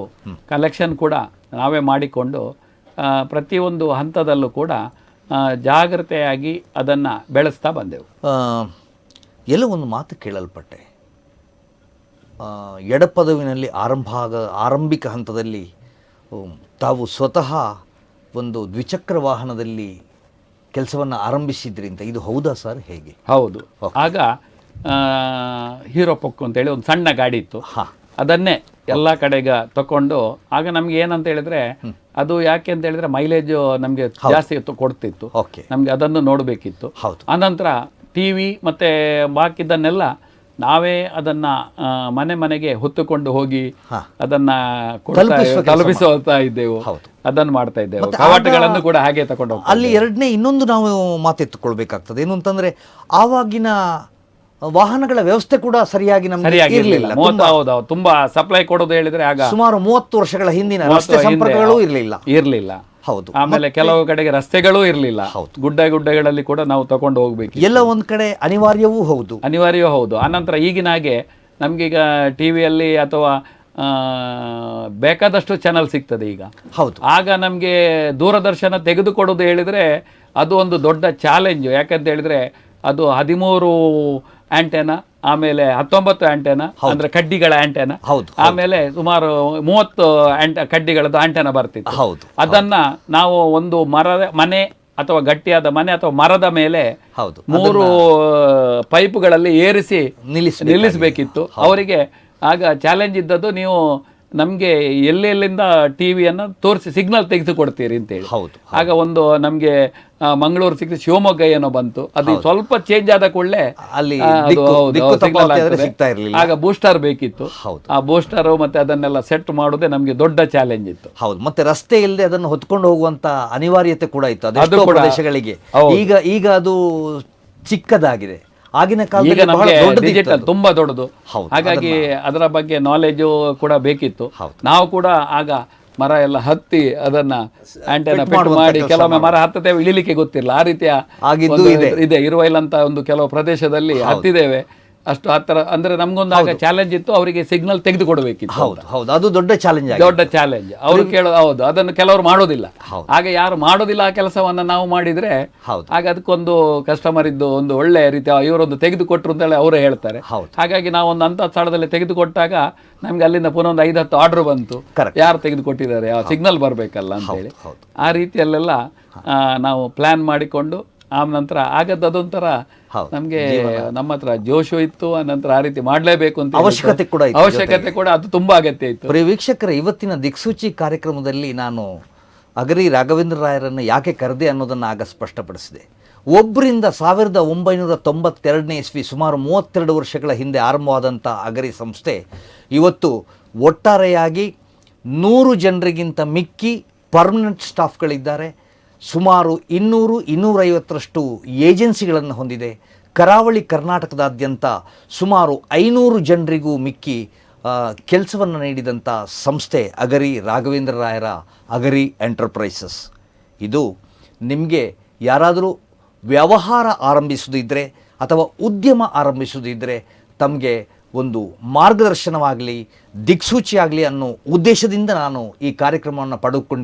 ಕಲೆಕ್ಷನ್ ಕೂಡ ನಾವೇ ಮಾಡಿಕೊಂಡು ಪ್ರತಿಯೊಂದು ಹಂತದಲ್ಲೂ ಕೂಡ ಜಾಗ್ರತೆಯಾಗಿ ಅದನ್ನು ಬೆಳೆಸ್ತಾ ಬಂದೆವು. ಎಲ್ಲೋ ಒಂದು ಮಾತು ಕೇಳಲ್ಪಟ್ಟೆ, ಎಡಪದವಿನಲ್ಲಿ ಆರಂಭಿಕ ಹಂತದಲ್ಲಿ ತಾವು ಸ್ವತಃ ಒಂದು ದ್ವಿಚಕ್ರ ವಾಹನದಲ್ಲಿ ಕೆಲಸವನ್ನು ಆರಂಭಿಸಿದ್ರಿ ಅಂತ, ಇದು ಹೌದಾ ಸರ್? ಹೇಗೆ? ಹೌದು. ಆಗ ಹೀರೋ ಪೊಕ್ಕು ಅಂತೇಳಿ ಒಂದು ಸಣ್ಣ ಗಾಡಿ ಇತ್ತು. ಅದನ್ನೇ ಎಲ್ಲ ಕಡೆಗೆ ತಗೊಂಡು ಆಗ ನಮ್ಗೆ ಏನಂತ ಹೇಳಿದ್ರೆ ಅದು ಯಾಕೆ ಅಂತ ಹೇಳಿದ್ರೆ ಮೈಲೇಜ್ ನಮಗೆ ಜಾಸ್ತಿ ಕೊಡ್ತಿತ್ತು. ನಮ್ಗೆ ಅದನ್ನು ನೋಡಬೇಕಿತ್ತು. ಆನಂತರ TV ಮತ್ತೆ ಬಾಕಿದ್ದನ್ನೆಲ್ಲ ನಾವೇ ಅದನ್ನ ಮನೆ ಮನೆಗೆ ಹೊತ್ತುಕೊಂಡು ಹೋಗಿ ಅದನ್ನ ತಲುಪಿಸುತ್ತಾ ಇದ್ದೆವು. ಅದನ್ನು ಮಾಡ್ತಾ ಇದ್ದೇವೆ. ಕವಾಟಗಳನ್ನು ಕೂಡ ಹಾಗೆ ತಗೊಂಡು ಅಲ್ಲಿ ಎರಡನೇ ಇನ್ನೊಂದು ನಾವು ಮಾತೆತ್ತುಕೊಳ್ಬೇಕಾಗ್ತದೆ. ಏನು ಅಂತಂದ್ರೆ ಆವಾಗಿನ ವಾಹನಗಳ ವ್ಯವಸ್ಥೆ ಕೂಡ ಸರಿಯಾಗಿ ನಮಗೆ ಇರಲಿಲ್ಲ. ಹೌದು, ತುಂಬಾ ಸಪ್ಲೈ ಕೊಡೋದು ಹೇಳಿದ್ರೆ ಆಗ ಸುಮಾರು 30 ವರ್ಷಗಳ ಹಿಂದಿನ ರಸ್ತೆ ಸಂಪರ್ಕಗಳು ಇರಲಿಲ್ಲ. ಹೌದು. ಆಮೇಲೆ ಕೆಲವು ಕಡೆಗೆ ರಸ್ತೆಗಳೂ ಇರಲಿಲ್ಲ. ಗುಡ್ಡಗಳಲ್ಲಿ ಕೂಡ ನಾವು ತಗೊಂಡು ಹೋಗ್ಬೇಕು. ಎಲ್ಲ ಒಂದ್ ಕಡೆ ಅನಿವಾರ್ಯವೂ ಹೌದು. ಆನಂತರ ಈಗಿನ ಹಾಗೆ ನಮ್ಗೀಗ ಟಿವಿಯಲ್ಲಿ ಅಥವಾ ಬೇಕಾದಷ್ಟು ಚಾನಲ್ ಸಿಗ್ತದೆ ಈಗ. ಹೌದು. ಆಗ ನಮಗೆ ದೂರದರ್ಶನ ತೆಗೆದುಕೊಡೋದು ಹೇಳಿದ್ರೆ ಅದು ಒಂದು ದೊಡ್ಡ ಚಾಲೆಂಜ್. ಯಾಕಂತ ಹೇಳಿದ್ರೆ ಅದು 13 ಆಂಟೆನಾ, ಆಮೇಲೆ 19 ಆಂಟೆನಾ, ಅಂದ್ರೆ ಕಡ್ಡಿಗಳ ಆಂಟೆನಾ, ಆಮೇಲೆ ಸುಮಾರು 30 ಕಡ್ಡಿಗಳದ್ದು ಆಂಟೆನಾ ಬರ್ತಿತ್ತು. ಅದನ್ನ ನಾವು ಒಂದು ಮನೆ ಅಥವಾ ಗಟ್ಟಿಯಾದ ಮನೆ ಅಥವಾ ಮರದ ಮೇಲೆ 3 ಪೈಪುಗಳಲ್ಲಿ ಏರಿಸಿ ನಿಲ್ಲಿಸಬೇಕಿತ್ತು. ಅವರಿಗೆ ಆಗ ಚಾಲೆಂಜ್ ಇದ್ದದ್ದು, ನೀವು ನಮಗೆ ಎಲ್ಲೆಲ್ಲಿಂದ ಟಿವಿಯನ್ನು ತೋರಿಸಿ ಸಿಗ್ನಲ್ ತೆಗೆದುಕೊಡ್ತೀರಿ ಅಂತೇಳಿ. ಆಗ ಒಂದು ನಮಗೆ ಮಂಗಳೂರು ಸಿಕ್ಕಿದ ಶಿವಮೊಗ್ಗ ಏನೋ ಬಂತು. ಅದು ಸ್ವಲ್ಪ ಚೇಂಜ್ ಆದ ಕೂಡಲೇ ಆಗ ಬೂಸ್ಟರ್ ಬೇಕಿತ್ತು. ಆ ಬೂಸ್ಟರ್ ಮತ್ತೆ ಅದನ್ನೆಲ್ಲ ಸೆಟ್ ಮಾಡೋದೇ ನಮಗೆ ದೊಡ್ಡ ಚಾಲೆಂಜ್ ಇತ್ತು. ಹೌದು. ಮತ್ತೆ ರಸ್ತೆ ಇಲ್ಲದೆ ಅದನ್ನು ಹೊತ್ಕೊಂಡು ಹೋಗುವಂತ ಅನಿವಾರ್ಯತೆ ಕೂಡ ಇತ್ತು ಅದೆಷ್ಟೋ ಪ್ರದೇಶಗಳಿಗೆ. ಈಗ ಅದು ಚಿಕ್ಕದಾಗಿದೆ. ಆಗಿನ ಕಾಲದಲ್ಲಿ ಡಿಜಿಟಲ್ ತುಂಬಾ ದೊಡ್ಡದು. ಹಾಗಾಗಿ ಅದರ ಬಗ್ಗೆ ನಾಲೆಜು ಕೂಡ ಬೇಕಿತ್ತು. ನಾವು ಕೂಡ ಆಗ ಮರ ಎಲ್ಲ ಹತ್ತಿ ಅದನ್ನ ಆಂಟೆನಾ ಫಿಟ್ ಮಾಡಿ, ಕೆಲವೊಮ್ಮೆ ಮರ ಹತ್ತತೇವೆ, ಇಳಿಲಿಕ್ಕೆ ಗೊತ್ತಿಲ್ಲ. ಆ ರೀತಿಯ ಇದೆ ಇರುವೈಲ್ ಅಂತ ಒಂದು ಕೆಲವು ಪ್ರದೇಶದಲ್ಲಿ ಹತ್ತಿದ್ದೇವೆ. ಅಷ್ಟು ಆ ಥರ ಅಂದರೆ ನಮ್ಗೊಂದು ಆಗ ಚಾಲೆಂಜ್ ಇತ್ತು, ಅವರಿಗೆ ಸಿಗ್ನಲ್ ತೆಗೆದುಕೊಡ್ಬೇಕಿತ್ತು. ಹೌದು, ಅದು ದೊಡ್ಡ ಚಾಲೆಂಜ್, ದೊಡ್ಡ ಚಾಲೆಂಜ್. ಅವರು ಹೌದು, ಅದನ್ನು ಕೆಲವರು ಮಾಡೋದಿಲ್ಲ. ಆಗ ಯಾರು ಮಾಡೋದಿಲ್ಲ ಆ ಕೆಲಸವನ್ನ ನಾವು ಮಾಡಿದ್ರೆ ಆಗ ಅದಕ್ಕೊಂದು ಕಸ್ಟಮರ್ ಇದ್ದು ಒಂದು ಒಳ್ಳೆ ರೀತಿ ಇವರೊಂದು ತೆಗೆದುಕೊಟ್ರು ಅಂತ ಹೇಳಿ ಅವರೇ ಹೇಳ್ತಾರೆ. ಹಾಗಾಗಿ ನಾವು ಒಂದು ಅಂಥ ಸ್ಥಳದಲ್ಲಿ ತೆಗೆದುಕೊಟ್ಟಾಗ ನಮ್ಗೆ ಅಲ್ಲಿಂದ ಪುನಃ ಒಂದು 5-10 ಆರ್ಡರ್ ಬಂತು, ಯಾರು ತೆಗೆದುಕೊಟ್ಟಿದ್ದಾರೆ, ಆ ಸಿಗ್ನಲ್ ಬರಬೇಕಲ್ಲ ಅಂತೇಳಿ. ಆ ರೀತಿಯಲ್ಲೆಲ್ಲ ನಾವು ಪ್ಲಾನ್ ಮಾಡಿಕೊಂಡು ನಂತರ ಆಗದ್ದು ಅದೊಂಥರ ನಮ್ಗೆ ನಮ್ಮ ಹತ್ರ ಜೋಶು ಇತ್ತು. ನಂತರ ಆ ರೀತಿ ಮಾಡಲೇಬೇಕು ಅಂತ ಅವಶ್ಯಕತೆ ಕೂಡ ಅದು ತುಂಬಾ ಅಗತ್ಯ ಇತ್ತು. ವೀಕ್ಷಕರ, ಇವತ್ತಿನ ದಿಕ್ಸೂಚಿ ಕಾರ್ಯಕ್ರಮದಲ್ಲಿ ನಾನು ಅಗರಿ ರಾಘವೇಂದ್ರ ರಾಯರನ್ನು ಯಾಕೆ ಕರೆದೆ ಅನ್ನೋದನ್ನು ಆಗ ಸ್ಪಷ್ಟಪಡಿಸಿದೆ. ಒಬ್ಬರಿಂದ 1992ನೇ ಇಸ್ವಿ, ಸುಮಾರು 32 ವರ್ಷಗಳ ಹಿಂದೆ ಆರಂಭವಾದಂಥ ಅಗರಿ ಸಂಸ್ಥೆ ಇವತ್ತು ಒಟ್ಟಾರೆಯಾಗಿ 100 ಜನರಿಗಿಂತ ಮಿಕ್ಕಿ ಪರ್ಮನೆಂಟ್ ಸ್ಟಾಫ್ಗಳಿದ್ದಾರೆ. ಸುಮಾರು 200-250ರಷ್ಟು ಏಜೆನ್ಸಿಗಳನ್ನು ಹೊಂದಿದೆ. ಕರಾವಳಿ ಕರ್ನಾಟಕದಾದ್ಯಂತ ಸುಮಾರು 500 ಜನರಿಗೂ ಮಿಕ್ಕಿ ಕೆಲಸವನ್ನು ನೀಡಿದಂಥ ಸಂಸ್ಥೆ ಅಗರಿ ರಾಘವೇಂದ್ರ ರಾಯರ ಅಗರಿ ಎಂಟರ್ಪ್ರೈಸಸ್. ಇದು ನಿಮಗೆ ಯಾರಾದರೂ ವ್ಯವಹಾರ ಆರಂಭಿಸುವುದಿದ್ದರೆ ಅಥವಾ ಉದ್ಯಮ ಆರಂಭಿಸುವುದಿದ್ದರೆ ತಮಗೆ ಒಂದು ಮಾರ್ಗದರ್ಶನವಾಗಲಿ, ದಿಕ್ಸೂಚಿಯಾಗಲಿ ಅನ್ನೋ ಉದ್ದೇಶದಿಂದ ನಾನು ಈ ಕಾರ್ಯಕ್ರಮವನ್ನು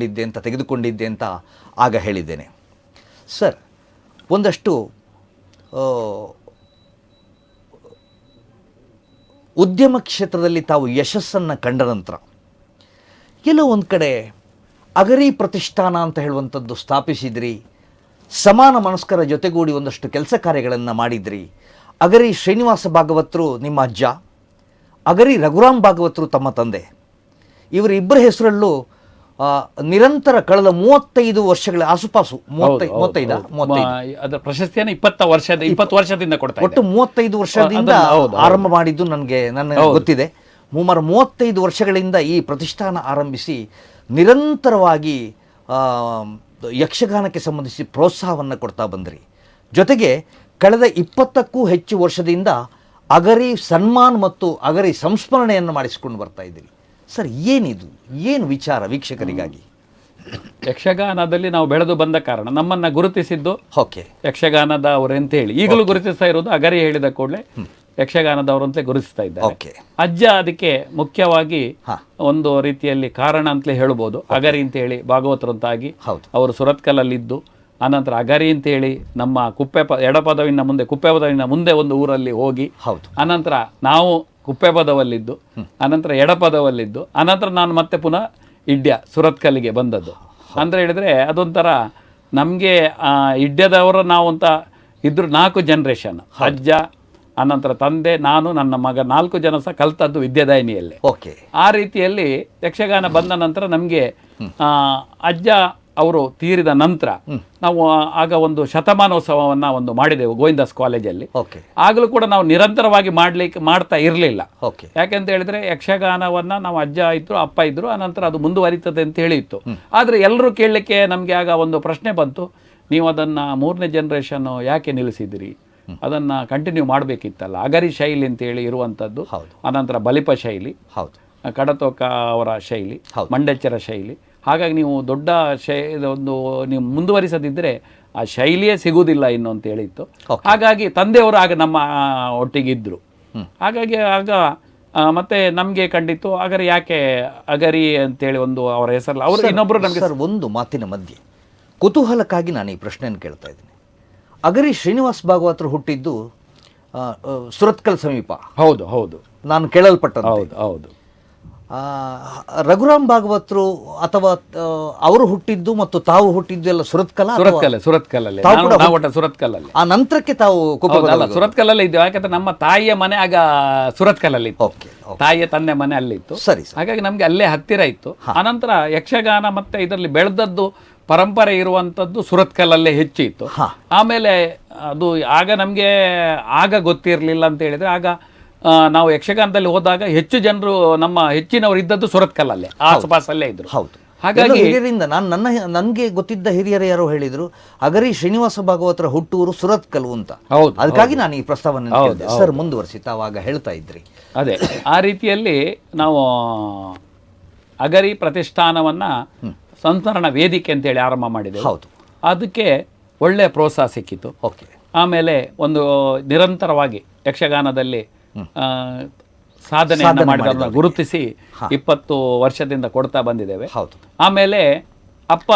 ತೆಗೆದುಕೊಂಡಿದ್ದೆ ಅಂತ ಆಗ ಹೇಳಿದ್ದೇನೆ. ಸರ್, ಒಂದಷ್ಟು ಉದ್ಯಮ ಕ್ಷೇತ್ರದಲ್ಲಿ ತಾವು ಯಶಸ್ಸನ್ನು ಕಂಡ ನಂತರ ಎಲ್ಲೋ ಒಂದು ಕಡೆ ಅಗರಿ ಪ್ರತಿಷ್ಠಾನ ಅಂತ ಹೇಳುವಂಥದ್ದು ಸ್ಥಾಪಿಸಿದ್ರಿ. ಸಮಾನ ಮನಸ್ಕರ ಜೊತೆಗೂಡಿ ಒಂದಷ್ಟು ಕೆಲಸ ಕಾರ್ಯಗಳನ್ನು ಮಾಡಿದ್ರಿ. ಅಗರಿ ಶ್ರೀನಿವಾಸ ಭಾಗವತರು ನಿಮ್ಮ ಅಜ್ಜ, ಅಗರಿ ರಘುರಾಮ್ ಭಾಗವತರು ತಮ್ಮ ತಂದೆ. ಇವರಿಬ್ಬರ ಹೆಸರಲ್ಲೂ ನಿರಂತರ ಕಳೆದ 35 ವರ್ಷಗಳ ಆಸುಪಾಸು, 35 ಅದರ ಪ್ರಶಸ್ತಿಯನ್ನು 20 ವರ್ಷದಿಂದ ಕೊಡ್ತಾರೆ. ಒಟ್ಟು 35 ವರ್ಷದಿಂದ ಆರಂಭ ಮಾಡಿದ್ದು ನನಗೆ ಗೊತ್ತಿದೆ. 35 ವರ್ಷಗಳಿಂದ ಈ ಪ್ರತಿಷ್ಠಾನ ಆರಂಭಿಸಿ ನಿರಂತರವಾಗಿ ಯಕ್ಷಗಾನಕ್ಕೆ ಸಂಬಂಧಿಸಿ ಪ್ರೋತ್ಸಾಹವನ್ನು ಕೊಡ್ತಾ ಬಂದ್ರಿ. ಜೊತೆಗೆ ಕಳೆದ 20ಕ್ಕೂ ಹೆಚ್ಚು ವರ್ಷದಿಂದ ಅಗರಿ ಸನ್ಮಾನ್ ಮತ್ತು ಅಗರಿ ಸಂಸ್ಮರಣೆಯನ್ನು ಮಾಡಿಸಿಕೊಂಡು ಬರ್ತಾ ಇದ್ದೀರಿ. ಸರ್, ಏನು ವಿಚಾರ ವೀಕ್ಷಕರಿಗಾಗಿ? ಯಕ್ಷಗಾನದಲ್ಲಿ ನಾವು ಬೆಳೆದು ಬಂದ ಕಾರಣ ನಮ್ಮನ್ನ ಗುರುತಿಸಿದ್ದು ಯಕ್ಷಗಾನದ ಅವರು ಅಂತ ಹೇಳಿ ಈಗಲೂ ಗುರುತಿಸ್ತಾ ಇರೋದು. ಅಗರಿ ಹೇಳಿದ ಕೂಡಲೇ ಯಕ್ಷಗಾನದವರು ಅಂತಲೇ ಗುರುತಿಸ್ತಾ ಇದ್ದಾರೆ. ಅಜ್ಜ ಅದಕ್ಕೆ ಮುಖ್ಯವಾಗಿ ಒಂದು ರೀತಿಯಲ್ಲಿ ಕಾರಣ ಅಂತಲೇ ಹೇಳ್ಬೋದು. ಅಗರಿ ಅಂತ ಹೇಳಿ ಭಾಗವತರಂತಾಗಿ ಅವರು ಸುರತ್ಕಲಲ್ಲಿದ್ದು, ಆನಂತರ ಅಗರಿ ಅಂತೇಳಿ ನಮ್ಮ ಎಡಪದವಿನ ಮುಂದೆ ಒಂದು ಊರಲ್ಲಿ ಹೋಗಿ, ಅನಂತರ ನಾವು ಕುಪ್ಪೆಪದವಲ್ಲಿದ್ದು, ಅನಂತರ ಎಡಪದವಲ್ಲಿದ್ದು, ಅನಂತರ ನಾನು ಮತ್ತೆ ಪುನಃ ಇಡ್ಯ ಸುರತ್ಕಲ್ಲಿಗೆ ಬಂದದ್ದು. ಅಂದರೆ ಹೇಳಿದರೆ ಅದೊಂಥರ ನಮಗೆ ಇಡ್ಯದವರ ನಾವು ಅಂತ ಇದ್ರು 4 ಜನರೇಷನ್, ಅಜ್ಜ, ಅನಂತರ ತಂದೆ, ನಾನು, ನನ್ನ ಮಗ, 4 ಜನ ಸಹ ಕಲ್ತದ್ದು ವಿದ್ಯಾದಾಯಿನಿಯಲ್ಲೇ. ಆ ರೀತಿಯಲ್ಲಿ ಯಕ್ಷಗಾನ ಬಂದ ನಂತರ ನಮಗೆ ಅಜ್ಜ ಅವರು ತೀರಿದ ನಂತರ ನಾವು ಆಗ ಒಂದು ಶತಮಾನೋತ್ಸವವನ್ನು ಒಂದು ಮಾಡಿದೆವು ಗೋವಿಂದಾಸ್ ಕಾಲೇಜಲ್ಲಿ. ಆಗಲೂ ಕೂಡ ನಾವು ನಿರಂತರವಾಗಿ ಮಾಡ್ತಾ ಇರಲಿಲ್ಲ. ಯಾಕೆಂತ ಹೇಳಿದ್ರೆ ಯಕ್ಷಗಾನವನ್ನ ನಾವು ಅಜ್ಜ ಇದ್ರು, ಅಪ್ಪ ಇದ್ರು, ಅನಂತರ ಅದು ಮುಂದುವರಿತದೆ ಅಂತ ಹೇಳಿತ್ತು. ಆದರೆ ಎಲ್ಲರೂ ಕೇಳಲಿಕ್ಕೆ ನಮಗೆ ಆಗ ಒಂದು ಪ್ರಶ್ನೆ ಬಂತು, ನೀವು ಅದನ್ನು 3ನೇ ಜನರೇಷನ್ ಯಾಕೆ ನಿಲ್ಲಿಸಿದಿರಿ? ಅದನ್ನು ಕಂಟಿನ್ಯೂ ಮಾಡಬೇಕಿತ್ತಲ್ಲ. ಅಗರಿ ಶೈಲಿ ಅಂತೇಳಿ ಇರುವಂಥದ್ದು, ಅನಂತರ ಬಲಿಪ ಶೈಲಿ, ಕಡತೋಕ ಅವರ ಶೈಲಿ, ಮಂಡೆಚ್ಚರ ಶೈಲಿ. ಹಾಗಾಗಿ ನೀವು ದೊಡ್ಡ ನೀವು ಮುಂದುವರಿಸದಿದ್ದರೆ ಆ ಶೈಲಿಯೇ ಸಿಗುವುದಿಲ್ಲ ಇನ್ನು ಅಂತ ಹೇಳಿತ್ತು. ಹಾಗಾಗಿ ತಂದೆಯವರು ಆಗ ನಮ್ಮ ಒಟ್ಟಿಗಿದ್ರು. ಹಾಗಾಗಿ ಆಗ ಮತ್ತೆ ನಮಗೆ ಕಂಡಿತ್ತು ಅಗರಿ ಯಾಕೆ ಅಗರಿ ಅಂತೇಳಿ ಒಂದು ಅವರ ಹೆಸರಲ್ಲ. ಅವರು ಇನ್ನೊಬ್ಬರು ನಮಗೆ ಒಂದು ಮಾತಿನ ಮಧ್ಯೆ ಕುತೂಹಲಕ್ಕಾಗಿ ನಾನು ಈ ಪ್ರಶ್ನೆಯನ್ನು ಕೇಳ್ತಾ ಇದ್ದೀನಿ. ಅಗರಿ ಶ್ರೀನಿವಾಸ್ ಭಾಗವತರು ಹುಟ್ಟಿದ್ದು ಸುರತ್ಕಲ್ ಸಮೀಪ. ಹೌದು ನಾನು ಕೇಳಲ್ಪಟ್ಟ. ಹೌದು. ರಘುರಾಮ್ ಭಾಗವತರು ಅಥವಾ ಅವರು ಹುಟ್ಟಿದ್ದು ಮತ್ತು ತಾವು ಹುಟ್ಟಿದ್ದು ಎಲ್ಲ ಸುರತ್ಕಲ್ಲಲ್ಲಿ. ಸುರತ್ಕಲ್ಲಲ್ಲಿ ಆ ನಂತರಕ್ಕೆ ತಾವು ಸುರತ್ಕಲ್ಲಲ್ಲಿ ಇದ್ದೇವೆ. ಯಾಕಂದ್ರೆ ನಮ್ಮ ತಾಯಿಯ ಮನೆ ಆಗ ಸುರತ್ಕಲ್ಲಲ್ಲಿ ಇತ್ತು. ತಾಯಿಯ ತಂದೆ ಮನೆ ಅಲ್ಲಿತ್ತು. ಸರಿ. ಹಾಗಾಗಿ ನಮ್ಗೆ ಅಲ್ಲೇ ಹತ್ತಿರ ಇತ್ತು. ಅನಂತರ ಯಕ್ಷಗಾನ ಮತ್ತೆ ಇದರಲ್ಲಿ ಬೆಳೆದದ್ದು ಪರಂಪರೆ ಇರುವಂಥದ್ದು ಸುರತ್ಕಲ್ಲಲ್ಲೇ ಹೆಚ್ಚು ಇತ್ತು. ಆಮೇಲೆ ಅದು ಆಗ ನಮಗೆ ಗೊತ್ತಿರಲಿಲ್ಲ ಅಂತ ಹೇಳಿದ್ರೆ, ಆಗ ನಾವು ಯಕ್ಷಗಾನದಲ್ಲಿ ಹೋದಾಗ ಹೆಚ್ಚು ಜನರು ನಮ್ಮ ಹೆಚ್ಚಿನವರು ಇದ್ದದ್ದು ಸುರತ್ಕಲ್ಲಲ್ಲೇ, ಆಸುಪಾಸಲ್ಲೇ ಇದ್ರು. ಹಾಗಾಗಿ ಹಿರಿಯರಿಂದ ನನಗೆ ಗೊತ್ತಿದ್ದ ಹಿರಿಯರು ಯಾರೋ ಹೇಳಿದ್ರು ಅಗರಿ ಶ್ರೀನಿವಾಸ ಭಾಗವತರ ಹುಟ್ಟೂರು ಸುರತ್ಕಲ್ ಅಂತ. ಅದಕ್ಕಾಗಿ ನಾನು ಈ ಪ್ರಸ್ತಾವನೆ ಸರ್ ಮುಂದುವರಿಸಿ ತಾವಾಗ ಹೇಳ್ತಾ ಇದ್ರಿ. ಅದೇ ಆ ರೀತಿಯಲ್ಲಿ ನಾವು ಅಗರಿ ಪ್ರತಿಷ್ಠಾನವನ್ನ ಸಂಸ್ಮರಣ ವೇದಿಕೆ ಅಂತೇಳಿ ಆರಂಭ ಮಾಡಿದೆ. ಅದಕ್ಕೆ ಒಳ್ಳೆಯ ಪ್ರೋತ್ಸಾಹ ಸಿಕ್ಕಿತು. ಆಮೇಲೆ ಒಂದು ನಿರಂತರವಾಗಿ ಯಕ್ಷಗಾನದಲ್ಲಿ ಸಾಧನೆಯನ್ನು ಮಾಡಿದವ್ರನ್ನ ಗುರುತಿಸಿ 20 ವರ್ಷದಿಂದ ಕೊಡ್ತಾ ಬಂದಿದ್ದೇವೆ. ಹೌದು. ಆಮೇಲೆ ಅಪ್ಪ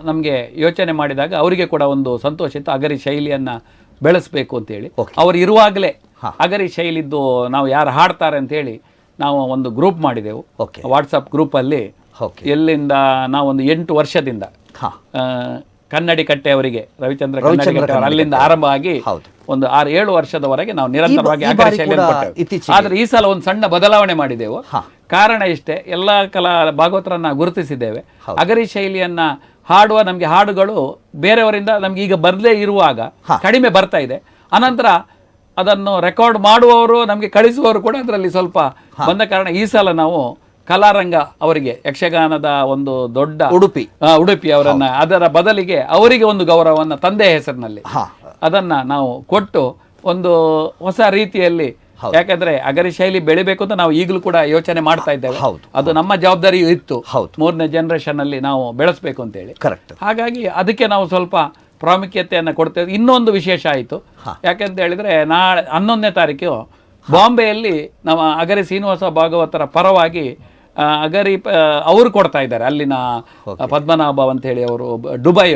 ನಮಗೆ ಯೋಚನೆ ಮಾಡಿದಾಗ ಅವರಿಗೆ ಕೂಡ ಒಂದು ಸಂತೋಷ ಇತ್ತು, ಅಗರಿ ಶೈಲಿಯನ್ನು ಬೆಳೆಸಬೇಕು ಅಂತೇಳಿ. ಅವ್ರು ಇರುವಾಗಲೇ ಅಗರಿ ಶೈಲಿದ್ದು ನಾವು ಯಾರು ಹಾಡ್ತಾರೆ ಅಂತೇಳಿ ನಾವು ಒಂದು ಗ್ರೂಪ್ ಮಾಡಿದೆವು, ವಾಟ್ಸಪ್ ಗ್ರೂಪಲ್ಲಿ. ಎಲ್ಲಿಂದ ನಾವೊಂದು 8 ವರ್ಷದಿಂದ ಕನ್ನಡಿ ಕಟ್ಟೆ ಅವರಿಗೆ ರವಿಚಂದ್ರ ಕನ್ನಡಿ ಕಟ್ಟೆ ಅವರು ಅಲ್ಲಿಂದ ಆರಂಭ ಆಗಿ ಒಂದು 6-7 ವರ್ಷದವರೆಗೆ ನಾವು ನಿರಂತರವಾಗಿ ಅಗರಿ ಶೈಲಿಯನ್ನು ಕೊಟ್ಟೆವು. ಆದ್ರೆ ಈ ಸಲ ಒಂದು ಸಣ್ಣ ಬದಲಾವಣೆ ಮಾಡಿದೆವು. ಕಾರಣ ಇಷ್ಟೇ, ಎಲ್ಲ ಕಲಾ ಭಾಗವತರನ್ನ ಗುರುತಿಸಿದ್ದೇವೆ. ಅಗರಿ ಶೈಲಿಯನ್ನ ಹಾಡುವ ನಮಗೆ ಹಾಡುಗಳು ಬೇರೆಯವರಿಂದ ನಮ್ಗೆ ಈಗ ಬರದೇ ಇರುವಾಗ ಕಡಿಮೆ ಬರ್ತಾ ಇದೆ. ಅನಂತರ ಅದನ್ನು ರೆಕಾರ್ಡ್ ಮಾಡುವವರು ನಮಗೆ ಕಳಿಸುವವರು ಕೂಡ ಅದರಲ್ಲಿ ಸ್ವಲ್ಪ ಬಂದ ಕಾರಣ ಈ ಸಲ ನಾವು ಕಲಾರಂಗ ಅವರಿಗೆ ಯಕ್ಷಗಾನದ ಒಂದು ದೊಡ್ಡ ಉಡುಪಿ ಅವರನ್ನ ಅದರ ಬದಲಿಗೆ ಅವರಿಗೆ ಒಂದು ಗೌರವವನ್ನು ತಂದೆ ಹೆಸರಿನಲ್ಲಿ ಅದನ್ನ ನಾವು ಕೊಟ್ಟು ಒಂದು ಹೊಸ ರೀತಿಯಲ್ಲಿ, ಯಾಕಂದ್ರೆ ಅಗರಿ ಶೈಲಿ ಬೆಳಿಬೇಕು ಅಂತ ನಾವು ಈಗಲೂ ಕೂಡ ಯೋಚನೆ ಮಾಡ್ತಾ ಇದ್ದೇವೆ. ಅದು ನಮ್ಮ ಜವಾಬ್ದಾರಿಯೂ ಇತ್ತು, 3ನೇ ಜನರೇಷನ್ ಅಲ್ಲಿ ನಾವು ಬೆಳೆಸಬೇಕು ಅಂತ ಹೇಳಿ. ಹಾಗಾಗಿ ಅದಕ್ಕೆ ನಾವು ಸ್ವಲ್ಪ ಪ್ರಾಮುಖ್ಯತೆಯನ್ನು ಕೊಡ್ತೇವೆ. ಇನ್ನೊಂದು ವಿಶೇಷ ಆಯಿತು, ಯಾಕಂತ ಹೇಳಿದ್ರೆ ನಾಳೆ 11ನೇ ತಾರೀಕು ಬಾಂಬೆಯಲ್ಲಿ ನಮ್ಮ ಅಗರಿ ಶ್ರೀನಿವಾಸ ಭಾಗವತರ ಪರವಾಗಿ ಅಗರಿ ಅವರು ಕೊಡ್ತಾ ಇದ್ದಾರೆ. ಅಲ್ಲಿನ ಪದ್ಮನಾಭ ಅಂತ ಹೇಳಿ ಅವರು ದುಬೈ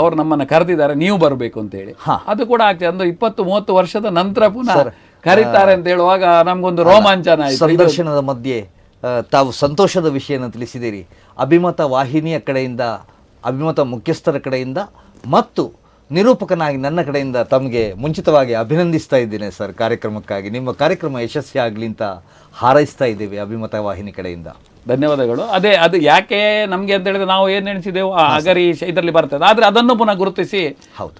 ಅವರು ನಮ್ಮನ್ನು ಕರೆದಿದ್ದಾರೆ, ನೀವು ಬರಬೇಕು ಅಂತ ಹೇಳಿ. ಅದು ಕೂಡ ಆಗ್ತದೆ. ಒಂದು 20-30 ವರ್ಷದ ನಂತರ ಪುನಃ ಕರೀತಾರೆ ಅಂತ ಹೇಳುವಾಗ ನಮ್ಗೊಂದು ರೋಮಾಂಚನ ಆಯ್ತು. ಸಂದರ್ಶನದ ಮಧ್ಯೆ ತಾವು ಸಂತೋಷದ ವಿಷಯನ ತಿಳಿಸಿದಿರಿ. ಅಭಿಮತ ವಾಹಿನಿಯ ಕಡೆಯಿಂದ, ಅಭಿಮತ ಮುಖ್ಯಸ್ಥರ ಕಡೆಯಿಂದ ಮತ್ತು ನಿರೂಪಕನಾಗಿ ನನ್ನ ಕಡೆಯಿಂದ ತಮಗೆ ಮುಂಚಿತವಾಗಿ ಅಭಿನಂದಿಸ್ತಾ ಇದ್ದೇನೆ ಸರ್ ಕಾರ್ಯಕ್ರಮಕ್ಕಾಗಿ. ನಿಮ್ಮ ಕಾರ್ಯಕ್ರಮ ಯಶಸ್ವಿ ಆಗಲಿ ಅಂತ ಹಾರೈಸ್ತಾ ಇದ್ದೇವೆ ಅಭಿಮತ ವಾಹಿನಿ ಕಡೆಯಿಂದ. ಧನ್ಯವಾದಗಳು. ಅದು ಯಾಕೆ ನಮಗೆ ಅಂತ ಹೇಳಿದ್ರೆ ನಾವು ಏನು ಎಣಿಸಿದೆವು ಅಗರಿ ಇದರಲ್ಲಿ ಬರ್ತದೆ, ಆದರೆ ಅದನ್ನು ಪುನಃ ಗುರುತಿಸಿ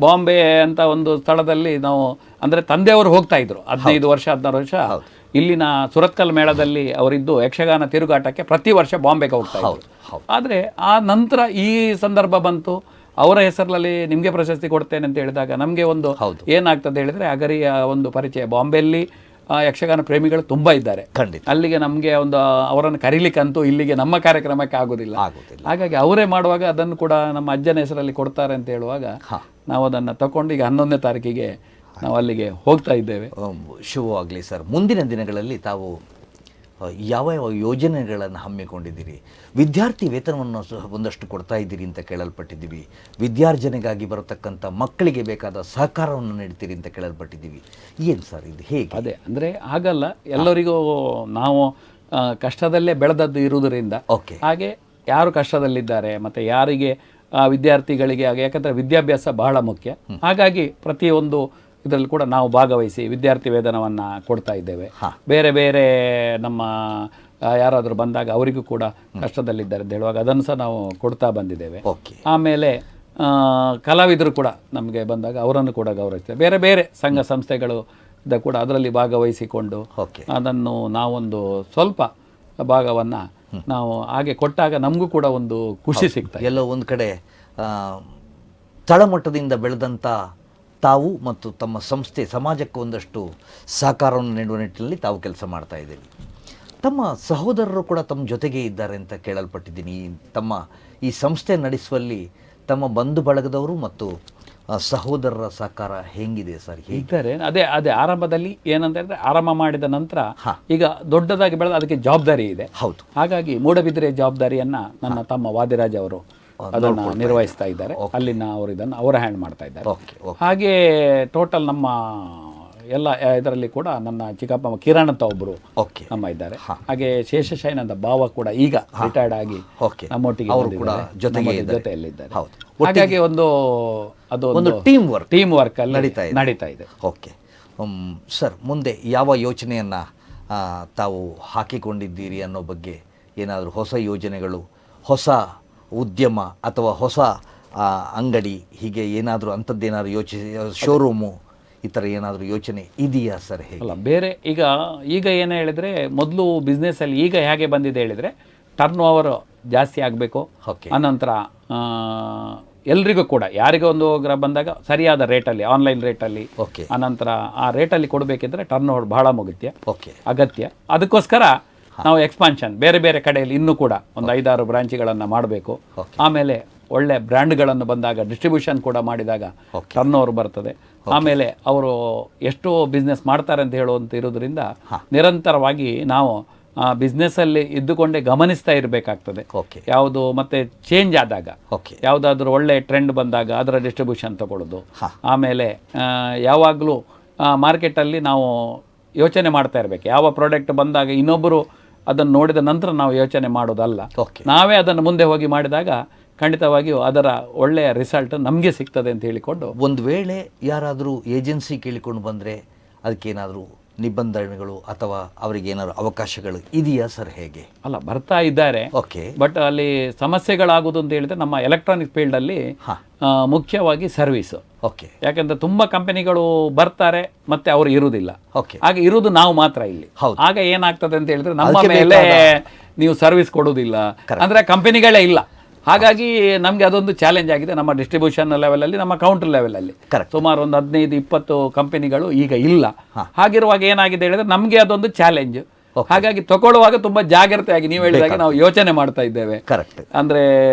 ಬಾಂಬೆ ಅಂತ ಒಂದು ಸ್ಥಳದಲ್ಲಿ ನಾವು ಅಂದರೆ ತಂದೆಯವರು ಹೋಗ್ತಾ ಇದ್ರು 15 ವರ್ಷ 16 ವರ್ಷ ಇಲ್ಲಿನ ಸುರತ್ಕಲ್ ಮೇಳದಲ್ಲಿ ಅವರಿದ್ದು ಯಕ್ಷಗಾನ ತಿರುಗಾಟಕ್ಕೆ ಪ್ರತಿ ವರ್ಷ ಬಾಂಬೆಗೆ ಹೋಗ್ತಾ ಇದ್ರು. ಆದರೆ ಆ ನಂತರ ಈ ಸಂದರ್ಭ ಬಂತು, ಅವರ ಹೆಸರಲ್ಲಿ ನಿಮಗೆ ಪ್ರಶಸ್ತಿ ಕೊಡ್ತೇನೆ ಅಂತ ಹೇಳಿದಾಗ ನಮಗೆ ಒಂದು ಏನಾಗ್ತದೆ ಹೇಳಿದ್ರೆ ಅಗರಿಯ ಒಂದು ಪರಿಚಯ. ಬಾಂಬೆಯಲ್ಲಿ ಯಕ್ಷಗಾನ ಪ್ರೇಮಿಗಳು ತುಂಬ ಇದ್ದಾರೆ. ಅಲ್ಲಿಗೆ ನಮಗೆ ಒಂದು ಅವರನ್ನು ಕರೀಲಿಕ್ಕಂತೂ ಇಲ್ಲಿಗೆ ನಮ್ಮ ಕಾರ್ಯಕ್ರಮಕ್ಕೆ ಆಗೋದಿಲ್ಲ. ಹಾಗಾಗಿ ಅವರೇ ಮಾಡುವಾಗ ಅದನ್ನು ಕೂಡ ನಮ್ಮ ಅಜ್ಜನ ಹೆಸರಲ್ಲಿ ಕೊಡ್ತಾರೆ ಅಂತ ಹೇಳುವಾಗ ನಾವು ಅದನ್ನು ತಗೊಂಡು ಈಗ 11ನೇ ತಾರೀಕಿಗೆ ನಾವು ಅಲ್ಲಿಗೆ ಹೋಗ್ತಾ ಇದ್ದೇವೆ. ಶುಭವಾಗಲಿ ಸರ್. ಮುಂದಿನ ದಿನಗಳಲ್ಲಿ ತಾವು ಯಾವ ಯಾವ ಯೋಜನೆಗಳನ್ನು ಹಮ್ಮಿಕೊಂಡಿದ್ದೀರಿ? ವಿದ್ಯಾರ್ಥಿ ವೇತನವನ್ನು ಒಂದಷ್ಟು ಕೊಡ್ತಾ ಇದ್ದೀರಿ ಅಂತ ಕೇಳಲ್ಪಟ್ಟಿದ್ದೀವಿ. ವಿದ್ಯಾರ್ಜನೆಗಾಗಿ ಬರತಕ್ಕಂಥ ಮಕ್ಕಳಿಗೆ ಬೇಕಾದ ಸಹಕಾರವನ್ನು ನೀಡ್ತೀರಿ ಅಂತ ಕೇಳಲ್ಪಟ್ಟಿದ್ದೀವಿ. ಏನು ಸರ್ ಇದು ಹೇಗೆ? ಅದೇ ಅಂದರೆ ಆಗಲ್ಲ, ಎಲ್ಲರಿಗೂ ನಾವು ಕಷ್ಟದಲ್ಲೇ ಬೆಳೆದದ್ದು ಇರುವುದರಿಂದ ಹಾಗೆ ಯಾರು ಕಷ್ಟದಲ್ಲಿದ್ದಾರೆ ಮತ್ತು ಯಾರಿಗೆ ವಿದ್ಯಾರ್ಥಿಗಳಿಗೆ ಯಾಕಂದರೆ ವಿದ್ಯಾಭ್ಯಾಸ ಬಹಳ ಮುಖ್ಯ. ಹಾಗಾಗಿ ಪ್ರತಿಯೊಂದು ಇದರಲ್ಲಿ ಕೂಡ ನಾವು ಭಾಗವಹಿಸಿ ವಿದ್ಯಾರ್ಥಿ ವೇತನವನ್ನು ಕೊಡ್ತಾ ಇದ್ದೇವೆ. ಬೇರೆ ಬೇರೆ ನಮ್ಮ ಯಾರಾದರೂ ಬಂದಾಗ ಅವರಿಗೂ ಕೂಡ ಕಷ್ಟದಲ್ಲಿದ್ದಾರೆ ಅಂತ ಹೇಳುವಾಗ ಅದನ್ನು ಸಹ ನಾವು ಕೊಡ್ತಾ ಬಂದಿದ್ದೇವೆ. ಆಮೇಲೆ ಕಲಾವಿದರು ಕೂಡ ನಮಗೆ ಬಂದಾಗ ಅವರನ್ನು ಕೂಡ ಗೌರವಿಸ್ತೇವೆ. ಬೇರೆ ಬೇರೆ ಸಂಘ ಸಂಸ್ಥೆಗಳು ಕೂಡ ಅದರಲ್ಲಿ ಭಾಗವಹಿಸಿಕೊಂಡು ಅದನ್ನು ನಾವೊಂದು ಸ್ವಲ್ಪ ಭಾಗವನ್ನು ನಾವು ಹಾಗೆ ಕೊಟ್ಟಾಗ ನಮಗೂ ಕೂಡ ಒಂದು ಖುಷಿ ಸಿಗ್ತದೆ. ಎಲ್ಲೋ ಒಂದು ಕಡೆ ತಳಮಟ್ಟದಿಂದ ಬೆಳೆದಂಥ ತಾವು ಮತ್ತು ತಮ್ಮ ಸಂಸ್ಥೆ ಸಮಾಜಕ್ಕೆ ಒಂದಷ್ಟು ಸಹಕಾರವನ್ನು ನೀಡುವ ನಿಟ್ಟಿನಲ್ಲಿ ತಾವು ಕೆಲಸ ಮಾಡ್ತಾ ಇದ್ದೀರಿ. ತಮ್ಮ ಸಹೋದರರು ಕೂಡ ತಮ್ಮ ಜೊತೆಗೆ ಇದ್ದಾರೆ ಅಂತ ಕೇಳಲ್ಪಟ್ಟಿದ್ದೀನಿ. ತಮ್ಮ ಈ ಸಂಸ್ಥೆ ನಡೆಸುವಲ್ಲಿ ತಮ್ಮ ಬಂಧು ಬಳಗದವರು ಮತ್ತು ಸಹೋದರರ ಸಹಕಾರ ಹೆಂಗಿದೆ ಸರ್? ಇದ್ದಾರೆ. ಅದೇ ಆರಂಭದಲ್ಲಿ ಏನಂತ ಹೇಳಿದ್ರೆ ಆರಂಭ ಮಾಡಿದ ನಂತರ ಈಗ ದೊಡ್ಡದಾಗಿ ಬೆಳೆದ ಅದಕ್ಕೆ ಜವಾಬ್ದಾರಿ ಇದೆ. ಹಾಗಾಗಿ ಮೂಡಬಿದಿರೆ ಜವಾಬ್ದಾರಿಯನ್ನ ನನ್ನ ತಮ್ಮ ವಾದಿರಾಜ್ ಅವರು ಅದನ್ನು ನಿರ್ವಹಿಸ್ತಾ ಇದ್ದಾರೆ. ಅಲ್ಲಿನ ಅವರು ಇದನ್ನು ಅವರ ಹ್ಯಾಂಡ್ ಮಾಡ್ತಾ ಇದ್ದಾರೆ. ಹಾಗೆ ಟೋಟಲ್ ನಮ್ಮ ಎಲ್ಲ ಇದರಲ್ಲಿ ಕೂಡ ನನ್ನ ಚಿಕ್ಕಪ್ಪ ಕಿರಣ್ ಅಂತ ಒಬ್ಬರು ನಮ್ಮ ಇದ್ದಾರೆ. ಹಾಗೆ ಶೇಷಶಯನ ಅಂತ ಭಾವ ಕೂಡ ಈಗ ರಿಟೈರ್ಡ್ ಆಗಿ ನಮ್ಮೊಟ್ಟಿಗೆ ಜೊತೆಯಲ್ಲಿದ್ದಾರೆ. ಹಾಗಾಗಿ ಒಂದು ಟೀಮ್ ವರ್ಕ್ ಅಲ್ಲಿ ನಡೀತಾ ಇದೆ. ಓಕೆ ಸರ್, ಮುಂದೆ ಯಾವ ಯೋಚನೆಯನ್ನು ತಾವು ಹಾಕಿಕೊಂಡಿದ್ದೀರಿ ಅನ್ನೋ ಬಗ್ಗೆ ಏನಾದರೂ ಹೊಸ ಯೋಜನೆಗಳು, ಹೊಸ ಉದ್ಯಮ ಅಥವಾ ಹೊಸ ಅಂಗಡಿ ಹೀಗೆ ಏನಾದರೂ ಅಂಥದ್ದೇನಾದ್ರು ಶೋರೂಮು ಈ ಥರ ಏನಾದರೂ ಯೋಚನೆ ಇದೆಯಾ ಸರ್? ಅಲ್ಲ, ಬೇರೆ ಈಗ ಏನು ಹೇಳಿದರೆ ಮೊದಲು ಬಿಸ್ನೆಸ್ಸಲ್ಲಿ ಈಗ ಹೇಗೆ ಬಂದಿದೆ ಹೇಳಿದರೆ ಟರ್ನ್ ಓವರ್ ಜಾಸ್ತಿ ಆಗಬೇಕು. ಅನಂತರ ಎಲ್ರಿಗೂ ಕೂಡ ಯಾರಿಗೂ ಒಂದು ಬಂದಾಗ ಸರಿಯಾದ ರೇಟಲ್ಲಿ, ಆನ್ಲೈನ್ ರೇಟಲ್ಲಿ, ಅನಂತರ ಆ ರೇಟಲ್ಲಿ ಕೊಡಬೇಕಿದ್ರೆ ಟರ್ನ್ ಓವರ್ ಬಹಳ ಅಗತ್ಯ. ಅದಕ್ಕೋಸ್ಕರ ನಾವು ಎಕ್ಸ್ಪಾನ್ಷನ್ ಬೇರೆ ಬೇರೆ ಕಡೆಯಲ್ಲಿ ಇನ್ನೂ ಕೂಡ ಒಂದು 5-6 ಬ್ರಾಂಚ್ಗಳನ್ನು ಮಾಡಬೇಕು. ಆಮೇಲೆ ಒಳ್ಳೆ ಬ್ರ್ಯಾಂಡ್ಗಳನ್ನು ಬಂದಾಗ ಡಿಸ್ಟ್ರಿಬ್ಯೂಷನ್ ಕೂಡ ಮಾಡಿದಾಗ ಟರ್ನ್ ಓವರ್ ಬರ್ತದೆ. ಆಮೇಲೆ ಅವರು ಎಷ್ಟು ಬಿಸ್ನೆಸ್ ಮಾಡ್ತಾರೆ ಅಂತ ಹೇಳುವಂತ ಇರೋದ್ರಿಂದ ನಿರಂತರವಾಗಿ ನಾವು ಬಿಸ್ನೆಸ್ಸಲ್ಲಿ ಇದ್ದುಕೊಂಡೇ ಗಮನಿಸ್ತಾ ಇರಬೇಕಾಗ್ತದೆ. ಯಾವುದು ಮತ್ತೆ ಚೇಂಜ್ ಆದಾಗ, ಯಾವುದಾದ್ರೂ ಒಳ್ಳೆ ಟ್ರೆಂಡ್ ಬಂದಾಗ ಅದರ ಡಿಸ್ಟ್ರಿಬ್ಯೂಷನ್ ತಗೊಳ್ಳೋದು. ಆಮೇಲೆ ಯಾವಾಗಲೂ ಮಾರ್ಕೆಟಲ್ಲಿ ನಾವು ಯೋಚನೆ ಮಾಡ್ತಾ ಇರಬೇಕು. ಯಾವ ಪ್ರಾಡಕ್ಟ್ ಬಂದಾಗ ಇನ್ನೊಬ್ಬರು ಅದನ್ನು ನೋಡಿದ ನಂತರ ನಾವು ಯೋಚನೆ ಮಾಡೋದಲ್ಲ, ನಾವೇ ಅದನ್ನು ಮುಂದೆ ಹೋಗಿ ಮಾಡಿದಾಗ ಖಂಡಿತವಾಗಿಯೂ ಅದರ ಒಳ್ಳೆಯ ರಿಸಲ್ಟ್ ನಮಗೆ ಸಿಗ್ತದೆ ಅಂತ ಹೇಳಿಕೊಂಡು. ಒಂದು ವೇಳೆ ಯಾರಾದರೂ ಏಜೆನ್ಸಿ ಕೇಳಿಕೊಂಡು ಬಂದರೆ ಅದಕ್ಕೇನಾದರೂ ನಿಬಂಧನೆಗಳು ಅಥವಾ ಅವರಿಗೆ ಏನಾದರೂ ಅವಕಾಶಗಳು ಇದೆಯಾ ಸರ್? ಹೇಗೆ? ಅಲ್ಲ, ಬರ್ತಾ ಇದ್ದಾರೆ. ಬಟ್ ಅಲ್ಲಿ ಸಮಸ್ಯೆಗಳಾಗೋದು ಅಂತ ಹೇಳಿದ್ರೆ ನಮ್ಮ ಎಲೆಕ್ಟ್ರಾನಿಕ್ ಫೀಲ್ಡಲ್ಲಿ ಮುಖ್ಯವಾಗಿ ಸರ್ವಿಸ್. ಯಾಕಂದ್ರೆ ತುಂಬಾ ಕಂಪನಿಗಳು ಬರ್ತಾರೆ ಮತ್ತೆ ಅವರು ಇರುವುದಿಲ್ಲ. ಹಾಗೆ ಇರುವುದು ನಾವು ಮಾತ್ರ ಇಲ್ಲಿ. ಆಗ ಏನಾಗ್ತದೆ ಅಂತ ಹೇಳಿದ್ರೆ ನಮ್ಮ ಮೇಲೆ ನೀವು ಸರ್ವಿಸ್ ಕೊಡುವುದಿಲ್ಲ ಅಂದ್ರೆ ಕಂಪನಿಗಳೇ ಇಲ್ಲ. ಹಾಗಾಗಿ ನಮಗೆ ಅದೊಂದು ಚಾಲೆಂಜ್ ಆಗಿದೆ ನಮ್ಮ ಡಿಸ್ಟ್ರಿಬ್ಯೂಷನ್ ಲೆವೆಲಲ್ಲಿ, ನಮ್ಮ ಕೌಂಟರ್ ಲೆವೆಲಲ್ಲಿ. ಸುಮಾರು ಒಂದು 15-20 ಕಂಪನಿಗಳು ಈಗ ಇಲ್ಲ. ಹಾಗಿರುವಾಗ ಏನಾಗಿದೆ ಹೇಳಿದ್ರೆ ನಮಗೆ ಅದೊಂದು ಚಾಲೆಂಜ್. ಹಾಗಾಗಿ ತಗೊಳ್ಳುವಾಗ ತುಂಬಾ ಜಾಗ್ರತೆಯಾಗಿ ನೀವು ಹೇಳಿದಾಗ ನಾವು ಯೋಚನೆ ಮಾಡ್ತಾ ಇದ್ದೇವೆ. ಅಂದ್ರೆ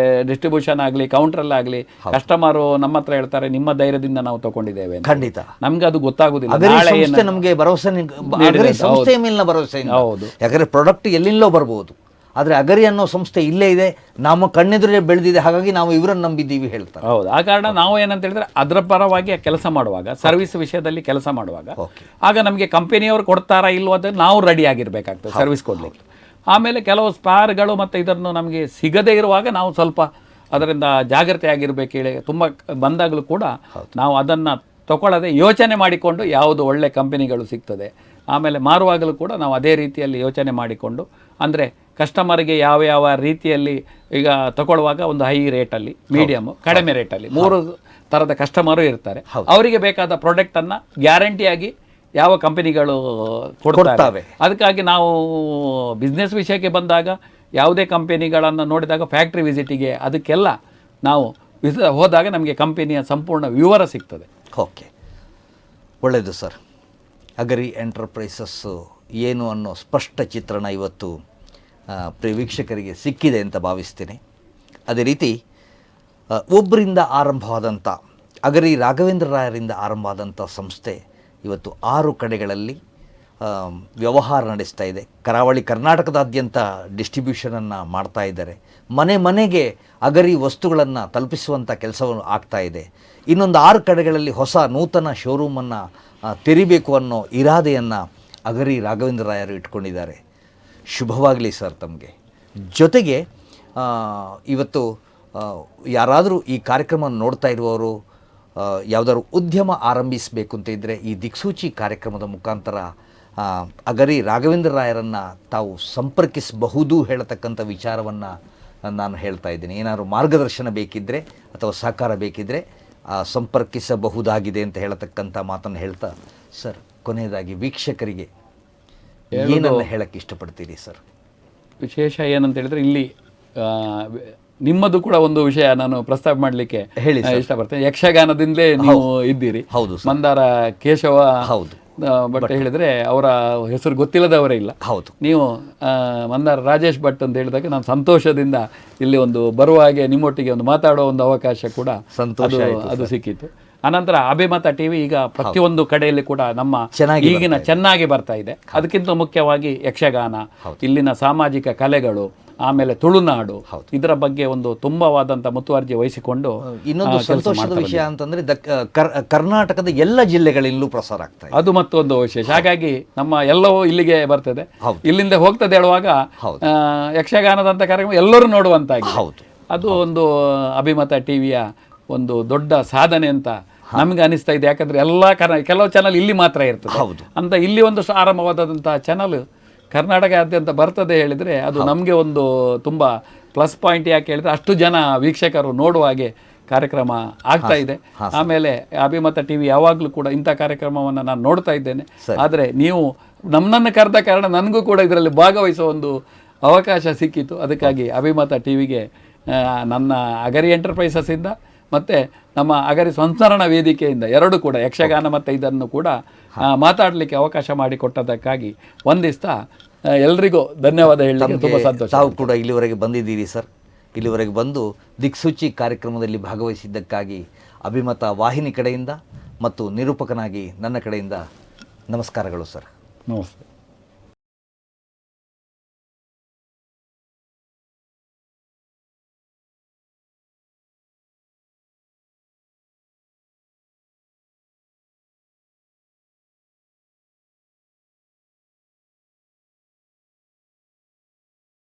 ಡಿಸ್ಟ್ರಿಬ್ಯೂಷನ್ ಆಗಲಿ ಕೌಂಟರ್ ಆಗಲಿ ಕಸ್ಟಮರ್ ನಮ್ಮ ಹತ್ರ ಹೇಳ್ತಾರೆ ನಿಮ್ಮ ಧೈರ್ಯದಿಂದ ನಾವು ತಗೊಂಡಿದ್ದೇವೆ. ಖಂಡಿತ ನಮ್ಗೆ ಅದು ಗೊತ್ತಾಗುದಿಲ್ಲ. ನಮಗೆ ಭರವಸೆ, ಸಂಸ್ಥೆಯ ಮೇಲಿನ ಭರವಸೆ. ಹೌದು, ಯಾಕಂದ್ರೆ ಪ್ರಾಡಕ್ಟ್ ಎಲ್ಲಿಂದಲೋ ಬರ್ಬೋದು, ಆದರೆ ಅಗರಿ ಅನ್ನೋ ಸಂಸ್ಥೆ ಇಲ್ಲೇ ಇದೆ, ನಮ್ಮ ಕಣ್ಣೆದುರೇ ಬೆಳೆದಿದೆ, ಹಾಗಾಗಿ ನಾವು ಇವರನ್ನು ನಂಬಿದ್ದೀವಿ ಹೇಳ್ತಾರೆ. ಹೌದು, ಆ ಕಾರಣ ನಾವು ಏನಂತ ಹೇಳಿದ್ರೆ ಅದರ ಪರವಾಗಿ ಕೆಲಸ ಮಾಡುವಾಗ, ಸರ್ವಿಸ್ ವಿಷಯದಲ್ಲಿ ಕೆಲಸ ಮಾಡುವಾಗ ಆಗ ನಮಗೆ ಕಂಪನಿಯವರು ಕೊಡ್ತಾರಾ ಇಲ್ವೋ ಅದನ್ನು ನಾವು ರೆಡಿ ಆಗಿರಬೇಕಾಗ್ತದೆ ಸರ್ವಿಸ್ ಕೊಡಲಿಕ್ಕೆ. ಆಮೇಲೆ ಕೆಲವು ಸ್ಪಾರ್ಗಳು ಮತ್ತು ಇದನ್ನು ನಮಗೆ ಸಿಗದೇ ಇರುವಾಗ ನಾವು ಸ್ವಲ್ಪ ಅದರಿಂದ ಜಾಗ್ರತೆ ಆಗಿರಬೇಕು ಹೇಳಿ ತುಂಬ ಬಂದಾಗಲೂ ಕೂಡ ನಾವು ಅದನ್ನು ತಗೊಳ್ಳದೆ ಯೋಚನೆ ಮಾಡಿಕೊಂಡು ಯಾವುದು ಒಳ್ಳೆ ಕಂಪನಿಗಳು ಸಿಗ್ತದೆ. ಆಮೇಲೆ ಮಾರುವಾಗಲೂ ಕೂಡ ನಾವು ಅದೇ ರೀತಿಯಲ್ಲಿ ಯೋಚನೆ ಮಾಡಿಕೊಂಡು, ಅಂದರೆ ಕಸ್ಟಮರ್ಗೆ ಯಾವ ಯಾವ ರೀತಿಯಲ್ಲಿ ಈಗ ತಗೊಳ್ಳುವಾಗ ಒಂದು ಹೈ ರೇಟಲ್ಲಿ, ಮೀಡಿಯಮ್, ಕಡಿಮೆ ರೇಟಲ್ಲಿ 3 ಥರದ ಕಸ್ಟಮರು ಇರ್ತಾರೆ. ಅವರಿಗೆ ಬೇಕಾದ ಪ್ರಾಡಕ್ಟನ್ನು ಗ್ಯಾರಂಟಿಯಾಗಿ ಯಾವ ಕಂಪನಿಗಳು ಕೊಡ್ತವೆ. ಅದಕ್ಕಾಗಿ ನಾವು ಬಿಸ್ನೆಸ್ ವಿಷಯಕ್ಕೆ ಬಂದಾಗ ಯಾವುದೇ ಕಂಪನಿಗಳನ್ನು ನೋಡಿದಾಗ ಫ್ಯಾಕ್ಟ್ರಿ ವಿಸಿಟಿಗೆ ಅದಕ್ಕೆಲ್ಲ ನಾವು ಹೋದಾಗ ನಮಗೆ ಕಂಪನಿಯ ಸಂಪೂರ್ಣ ವಿವರ ಸಿಗ್ತದೆ. ಓಕೆ, ಒಳ್ಳೆಯದು ಸರ್. ಅಗರಿ ಎಂಟರ್ಪ್ರೈಸಸ್ಸು ಏನು ಅನ್ನೋ ಸ್ಪಷ್ಟ ಚಿತ್ರಣ ಇವತ್ತು ವೀಕ್ಷಕರಿಗೆ ಸಿಕ್ಕಿದೆ ಅಂತ ಭಾವಿಸ್ತೀನಿ. ಅದೇ ರೀತಿ ಒಬ್ಬರಿಂದ ಆರಂಭವಾದಂಥ ಅಗರಿ ರಾಘವೇಂದ್ರ ರಾಯರಿಂದ ಆರಂಭವಾದಂಥ ಸಂಸ್ಥೆ ಇವತ್ತು 6 ಕಡೆಗಳಲ್ಲಿ ವ್ಯವಹಾರ ನಡೆಸ್ತಾ ಇದೆ. ಕರಾವಳಿ ಕರ್ನಾಟಕದಾದ್ಯಂತ ಡಿಸ್ಟ್ರಿಬ್ಯೂಷನನ್ನು ಮಾಡ್ತಾ ಇದ್ದಾರೆ. ಮನೆ ಮನೆಗೆ ಅಗರಿ ವಸ್ತುಗಳನ್ನು ತಲುಪಿಸುವಂಥ ಕೆಲಸವನ್ನು ಆಗ್ತಾ ಇದೆ. ಇನ್ನೊಂದು 6 ಕಡೆಗಳಲ್ಲಿ ಹೊಸ ನೂತನ ಶೋರೂಮನ್ನು ತೆರಿಬೇಕು ಅನ್ನೋ ಇರಾದೆಯನ್ನು ಅಗರಿ ರಾಘವೇಂದ್ರ ರಾಯರು ಇಟ್ಕೊಂಡಿದ್ದಾರೆ. ಶುಭವಾಗಲಿ ಸರ್ ತಮಗೆ. ಜೊತೆಗೆ ಇವತ್ತು ಯಾರಾದರೂ ಈ ಕಾರ್ಯಕ್ರಮ ನೋಡ್ತಾ ಇರುವವರು ಯಾವುದಾದ್ರು ಉದ್ಯಮ ಆರಂಭಿಸಬೇಕು ಅಂತ ಇದ್ದರೆ ಈ ದಿಕ್ಸೂಚಿ ಕಾರ್ಯಕ್ರಮದ ಮುಖಾಂತರ ಅಗರಿ ರಾಘವೇಂದ್ರ ರಾಯರನ್ನು ತಾವು ಸಂಪರ್ಕಿಸಬಹುದು ಹೇಳತಕ್ಕಂಥ ವಿಚಾರವನ್ನು ನಾನು ಹೇಳ್ತಾ ಇದ್ದೀನಿ. ಏನಾದರೂ ಮಾರ್ಗದರ್ಶನ ಬೇಕಿದ್ದರೆ ಅಥವಾ ಸಹಕಾರ ಬೇಕಿದ್ದರೆ ಸಂಪರ್ಕಿಸಬಹುದಾಗಿದೆ ಅಂತ ಹೇಳತಕ್ಕಂಥ ಮಾತನ್ನು ಹೇಳ್ತಾ, ಸರ್ ಕೊನೆಯದಾಗಿ ವೀಕ್ಷಕರಿಗೆ ಏನನ್ನು ಹೇಳಕ್ಕೆ ಇಷ್ಟಪಡ್ತೀರಿ ಸರ್? ವಿಶೇಷ ಏನಂತ ಹೇಳಿದ್ರೆ ಇಲ್ಲಿ ನಿಮ್ಮದು ಕೂಡ ಒಂದು ವಿಷಯ ನಾನು ಪ್ರಸ್ತಾಪ ಮಾಡಲಿಕ್ಕೆ ಇಷ್ಟಪಡ್ತೇನೆ. ಯಕ್ಷಗಾನದಿಂದಲೇ ನೀವು ಇದ್ದೀರಿ. ಹೌದು, ಮಂದಾರ ಕೇಶವ. ಹೌದು, ಬಟ್ ಹೇಳಿದ್ರೆ ಅವರ ಹೆಸರು ಗೊತ್ತಿಲ್ಲದವರೇ ಇಲ್ಲ. ಹೌದು, ನೀವು ಮಂದಾರ ರಾಜೇಶ್ ಭಟ್ ಅಂತ ಹೇಳಿದಾಗ ನಾನು ಸಂತೋಷದಿಂದ ಇಲ್ಲಿ ಒಂದು ಬರುವ ಹಾಗೆ ನಿಮ್ಮೊಟ್ಟಿಗೆ ಒಂದು ಮಾತಾಡೋ ಒಂದು ಅವಕಾಶ ಕೂಡ ಅದು ಸಿಕ್ಕಿತ್ತು. ಅನಂತರ ಅಭಿಮತ ಟಿವಿ ಈಗ ಪ್ರತಿಯೊಂದು ಕಡೆಯಲ್ಲಿ ಕೂಡ ನಮ್ಮ ಈಗಿನ ಚೆನ್ನಾಗಿ ಬರ್ತಾ ಇದೆ. ಅದಕ್ಕಿಂತ ಮುಖ್ಯವಾಗಿ ಯಕ್ಷಗಾನ, ಇಲ್ಲಿನ ಸಾಮಾಜಿಕ ಕಲೆಗಳು, ಆಮೇಲೆ ತುಳುನಾಡು, ಇದರ ಬಗ್ಗೆ ಒಂದು ತುಂಬವಾದಂಥ ಮುತುವರ್ಜಿ ವಹಿಸಿಕೊಂಡು. ಇನ್ನೊಂದು ಸಂತೋಷದ ವಿಷಯ ಅಂತಂದ್ರೆ ಕರ್ನಾಟಕದ ಎಲ್ಲ ಜಿಲ್ಲೆಗಳಲ್ಲೂ ಪ್ರಸಾರ ಆಗ್ತಾ ಇದೆ. ಅದು ಮತ್ತೊಂದು ವಿಶೇಷ. ಹಾಗಾಗಿ ನಮ್ಮ ಎಲ್ಲವೂ ಇಲ್ಲಿಗೆ ಬರ್ತದೆ, ಇಲ್ಲಿಂದ ಹೋಗ್ತದೆ ಹೇಳುವಾಗ ಯಕ್ಷಗಾನದಂತ ಕಾರ್ಯಕ್ರಮ ಎಲ್ಲರೂ ನೋಡುವಂತಾಗಿ. ಅದು ಒಂದು ಅಭಿಮತ ಟಿವಿಯ ಒಂದು ದೊಡ್ಡ ಸಾಧನೆ ಅಂತ ನಮಗೆ ಅನಿಸ್ತಾ ಇದೆ. ಯಾಕಂದ್ರೆ ಎಲ್ಲ ಕೆಲವು ಚಾನಲ್ ಇಲ್ಲಿ ಮಾತ್ರ ಇರ್ತದೆ ಅಂತ, ಇಲ್ಲಿ ಒಂದು ಆರಂಭವಾದಂತಹ ಚಾನಲ್ ಕರ್ನಾಟಕದಾದ್ಯಂತ ಬರ್ತದೆ ಹೇಳಿದರೆ ಅದು ನಮಗೆ ಒಂದು ತುಂಬ ಪ್ಲಸ್ ಪಾಯಿಂಟ್. ಯಾಕೆ ಹೇಳಿದ್ರೆ ಅಷ್ಟು ಜನ ವೀಕ್ಷಕರು ನೋಡುವ ಹಾಗೆ ಕಾರ್ಯಕ್ರಮ ಆಗ್ತಾ ಇದೆ. ಆಮೇಲೆ ಅಭಿಮತ ಟಿವಿ ಯಾವಾಗಲೂ ಕೂಡ ಇಂಥ ಕಾರ್ಯಕ್ರಮವನ್ನು ನಾನು ನೋಡ್ತಾ ಇದ್ದೇನೆ. ಆದರೆ ನೀವು ನಮ್ಮನ್ನು ಕರೆದ ಕಾರಣ ನನಗೂ ಕೂಡ ಇದರಲ್ಲಿ ಭಾಗವಹಿಸುವ ಒಂದು ಅವಕಾಶ ಸಿಕ್ಕಿತು. ಅದಕ್ಕಾಗಿ ಅಭಿಮತ ಟಿವಿಗೆ ನನ್ನ ಅಗರಿ ಎಂಟರ್ಪ್ರೈಸಸ್ಸಿಂದ ಮತ್ತು ನಮ್ಮ ಅಗರಿ ಸಂಸ್ಮರಣ ವೇದಿಕೆಯಿಂದ ಎರಡೂ ಕೂಡ ಯಕ್ಷಗಾನ ಮತ್ತು ಇದನ್ನು ಕೂಡ ಮಾತಾಡಲಿಕ್ಕೆ ಅವಕಾಶ ಮಾಡಿಕೊಟ್ಟದಕ್ಕಾಗಿ ಒಂದಿಸ್ತಾ ಎಲ್ರಿಗೂ ಧನ್ಯವಾದ ಹೇಳಲಿಕ್ಕೆ ತುಂಬ ಸಂತೋಷ. ತಾವು ಕೂಡ ಇಲ್ಲಿವರೆಗೆ ಬಂದಿದ್ದೀರಿ ಸರ್. ಇಲ್ಲಿವರೆಗೆ ಬಂದು ದಿಕ್ಸೂಚಿ ಕಾರ್ಯಕ್ರಮದಲ್ಲಿ ಭಾಗವಹಿಸಿದ್ದಕ್ಕಾಗಿ ಅಭಿಮತ ವಾಹಿನಿ ಕಡೆಯಿಂದ ಮತ್ತು ನಿರೂಪಕನಾಗಿ ನನ್ನ ಕಡೆಯಿಂದ ನಮಸ್ಕಾರಗಳು ಸರ್. ನಮಸ್ತೆ.